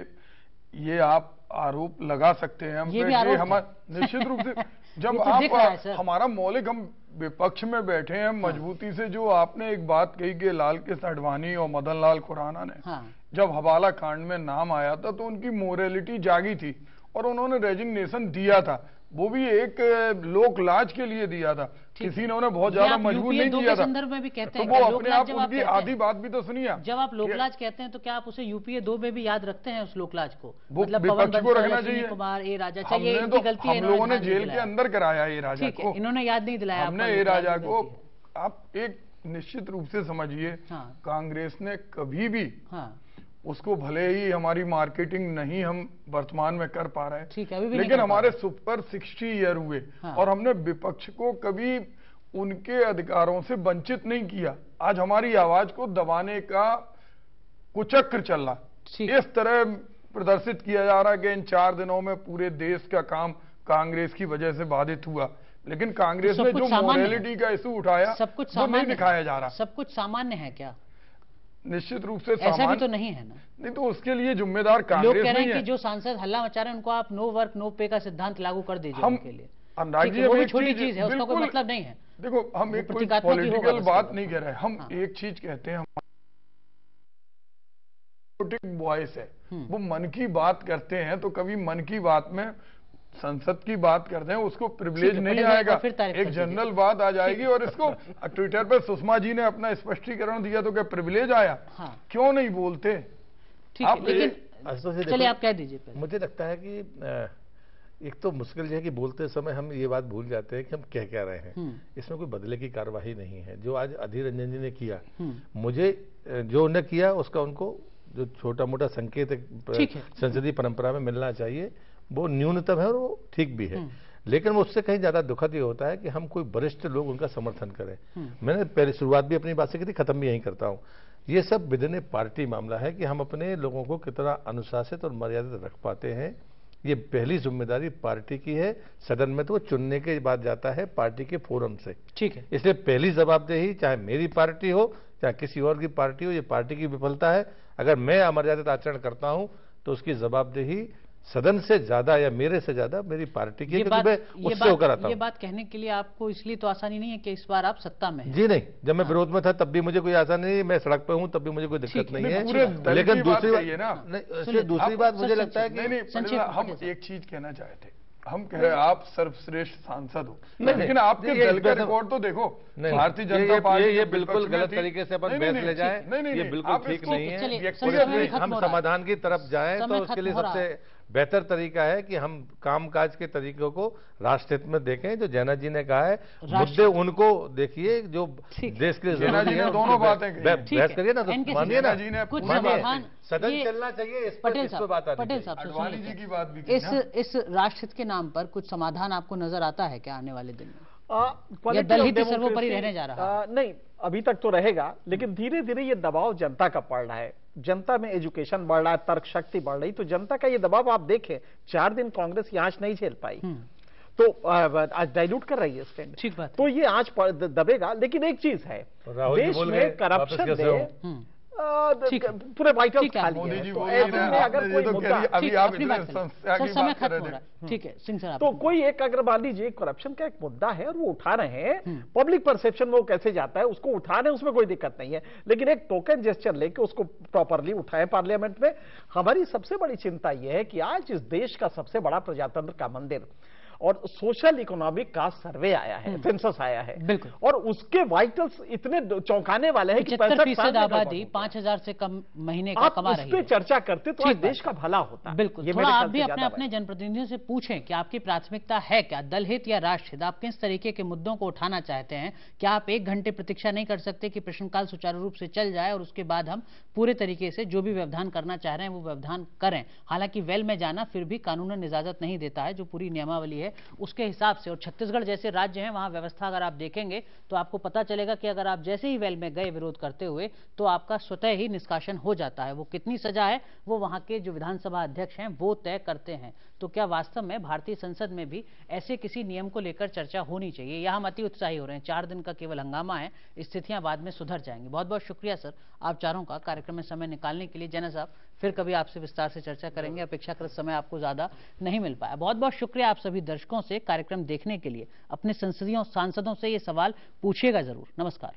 ये आप आरोप लगा सकते हैं। ये भी आरोप हमारा निश्चित रूप से जब आप हमारा मौलिक, हम विपक्ष में बैठे हैं मजबूती से, जो आपने एक बात कही कि लाल कृष्ण आडवाणी और मदन लाल खुराना ने जब हवाला कांड में नाम आया था तो उनकी मोरालिटी जागी थी। और उन्होंने रेजिग्नेशन दिया था, वो भी एक लोक लाज के लिए दिया था, किसी ने उन्हें बहुत ज्यादा मजबूर नहीं किया था। संदर्भ में भी कहते हैं तो वो अपने आप उनकी आधी बात भी तो सुनिए। जब आप लोकलाज कहते हैं तो क्या आप उसे यूपीए 2 में भी याद रखते हैं उस लोकलाज को? मतलब विपक्ष को रखना चाहिए। कुमार ए राजा चाहिए, हमने तो हम लोगों ने जेल के अंदर कराया ए राजा को, इन्होंने याद नहीं दिलाया हमने ए राजा को। आप एक निश्चित रूप से समझिए, कांग्रेस ने कभी भी उसको, भले ही हमारी मार्केटिंग नहीं हम वर्तमान में कर पा रहे हैं, लेकिन हमारे सुपर 60 ईयर हुए और हमने विपक्ष को कभी उनके अधिकारों से वंचित नहीं किया। आज हमारी आवाज को दबाने का कुचक्र चल रहा, इस तरह प्रदर्शित किया जा रहा है कि इन 4 दिनों में पूरे देश का काम कांग्रेस की वजह से बाधित हुआ, लेकिन कांग्रेस ने जो मोरालिटी का इशू उठाया सब कुछ वो नहीं दिखाया जा रहा। सब कुछ सामान्य है क्या? निश्चित रूप से ऐसा भी तो नहीं है ना। नहीं तो उसके लिए जिम्मेदार कांग्रेस नहीं है। लोग कह रहे हैं कि जो सांसद हल्ला मचा रहे हैं उनको आप नो वर्क नो पे का सिद्धांत लागू कर दीजिए उनके लिए। वो भी छोटी चीज है, उसका कोई मतलब नहीं है। देखो, हम एक पॉलिटिकल बात नहीं कह रहे, हम एक चीज कहते हैं, वॉइस है, वो मन की बात करते हैं, तो कभी मन की बात में संसद की बात करते हैं, उसको प्रिविलेज नहीं आएगा, एक जनरल बात आ जाएगी। और इसको ट्विटर पर सुषमा जी ने अपना स्पष्टीकरण दिया, तो क्या प्रिविलेज आया? क्यों नहीं बोलते? चलिए आप कह दीजिए। मुझे लगता है कि एक तो मुश्किल है कि बोलते समय हम ये बात भूल जाते हैं कि हम कह रहे हैं, इसमें कोई बदले की कार्यवाही नहीं है। जो आज अधीर रंजन जी ने किया, मुझे जो उन्होंने किया उसका उनको जो छोटा मोटा संकेत संसदीय परंपरा में मिलना चाहिए वो न्यूनतम है और वो ठीक भी है, लेकिन वो उससे कहीं ज्यादा दुखद ये होता है कि हम कोई वरिष्ठ लोग उनका समर्थन करें। मैंने पहले शुरुआत भी अपनी बात से की थी, खत्म भी यही करता हूं। ये सब विदिन पार्टी मामला है कि हम अपने लोगों को कितना अनुशासित और मर्यादित रख पाते हैं। ये पहली जिम्मेदारी पार्टी की है। सदन में तो वो चुनने के बाद जाता है पार्टी के फोरम से, ठीक है। इसलिए पहली जवाबदेही चाहे मेरी पार्टी हो चाहे किसी और की पार्टी हो, ये पार्टी की विफलता है। अगर मैं अमर्यादित आचरण करता हूं तो उसकी जवाबदेही सदन से ज्यादा या मेरे से ज्यादा मेरी पार्टी की, उससे होकर आता हूं। ये बात कहने के लिए आपको इसलिए तो आसानी नहीं है कि इस बार आप सत्ता में हैं। जी नहीं, जब मैं विरोध में था तब भी मुझे कोई आसानी नहीं, मैं सड़क पे हूं तब भी मुझे कोई दिक्कत नहीं है। लेकिन दूसरी बात मुझे लगता है कि हम एक चीज कहना चाहते, हम कह रहे हैं आप सर्वश्रेष्ठ सांसद हो, लेकिन आपके दल का रिकॉर्ड तो देखो। भारतीय जनता पार्टी ये बिल्कुल गलत तरीके से अपन बहस ले जाए, ये बिल्कुल ठीक नहीं है। हम समाधान की तरफ जाएं तो उसके लिए सबसे बेहतर तरीका है कि हम कामकाज के तरीकों को राष्ट्र हित में देखें। जो जैना जी ने कहा है, मुद्दे उनको देखिए जो देश के जैना जी ने दोनों बातें बहस करिए ना, तो मानिए ना, सदन चलना चाहिए। पटेल साहब अडवाणी जी की बात भी, इस राष्ट्र हित के नाम पर कुछ समाधान आपको नजर आता है क्या आने वाले दिन में? दल हित सर्वोपरि रहने जा रहा है? नहीं, अभी तक तो रहेगा, लेकिन धीरे धीरे ये दबाव जनता का पड़ रहा है। जनता में एजुकेशन बढ़ रहा है, तर्क शक्ति बढ़ रही, तो जनता का ये दबाव आप देखें, 4 दिन कांग्रेस की आंच नहीं झेल पाई, तो आज डाइल्यूट कर रही है स्टैंड। ठीक बात। तो ये आंच दबेगा। लेकिन एक चीज है, देश में करप्शन पूरे व्हाइट हाउस खाली है, तो ऐसे में अगर कोई मुद्दा, ठीक है सिंह सर, तो कोई एक अगर मान लीजिए करप्शन का एक मुद्दा है और वो उठा रहे हैं, पब्लिक परसेप्शन में वो कैसे जाता है उसको उठा रहे हैं, उसमें कोई दिक्कत नहीं है, लेकिन एक टोकन जेस्चर लेके उसको प्रॉपरली उठाएं पार्लियामेंट में। हमारी सबसे बड़ी चिंता यह है कि आज इस देश का सबसे बड़ा प्रजातंत्र का मंदिर और सोशल इकोनॉमिक का सर्वे आया है, सेंसस आया है, बिल्कुल, और उसके वाइटल्स इतने चौंकाने वाले हैं कि 75% आबादी 5,000 से कम महीने का कमा रही है। आप इस पे चर्चा करते तो आज देश का भला होता। बिल्कुल, थोड़ा आप भी अपने अपने जनप्रतिनिधियों से पूछें कि आपकी प्राथमिकता है क्या, दल हित या राष्ट्र हित? आप किस तरीके के मुद्दों को उठाना चाहते हैं? क्या आप 1 घंटे प्रतीक्षा नहीं कर सकते कि प्रश्नकाल सुचारू रूप से चल जाए और उसके बाद हम पूरे तरीके से जो भी व्यवधान करना चाह रहे हैं वो व्यवधान करें? हालांकि वेल में जाना फिर भी कानूनन इजाजत नहीं देता है, जो पूरी नियमावली है उसके हिसाब से। और छत्तीसगढ़ जैसे राज्य हैं, वहां व्यवस्था अगर आप देखेंगे तो आपको पता चलेगा कि अगर आप जैसे ही वेल में गए विरोध करते हुए तो आपका स्वतः ही निष्कासन हो जाता है। वो कितनी सजा है वो वहां के जो विधानसभा अध्यक्ष हैं वो तय करते हैं। तो क्या वास्तव में भारतीय संसद में भी ऐसे किसी नियम को लेकर चर्चा होनी चाहिए, या हम अति उत्साही हो रहे हैं? 4 दिन का केवल हंगामा है, स्थितियां बाद में सुधर जाएंगी। बहुत बहुत शुक्रिया सर आप चारों का कार्यक्रम में समय निकालने के लिए। जैना साहब, फिर कभी आपसे विस्तार से चर्चा करेंगे, अपेक्षाकृत समय आपको ज्यादा नहीं मिल पाया। बहुत बहुत शुक्रिया आप सभी दर्शकों से कार्यक्रम देखने के लिए। अपने संसदीय सांसदों से ये सवाल पूछिएगा जरूर। नमस्कार।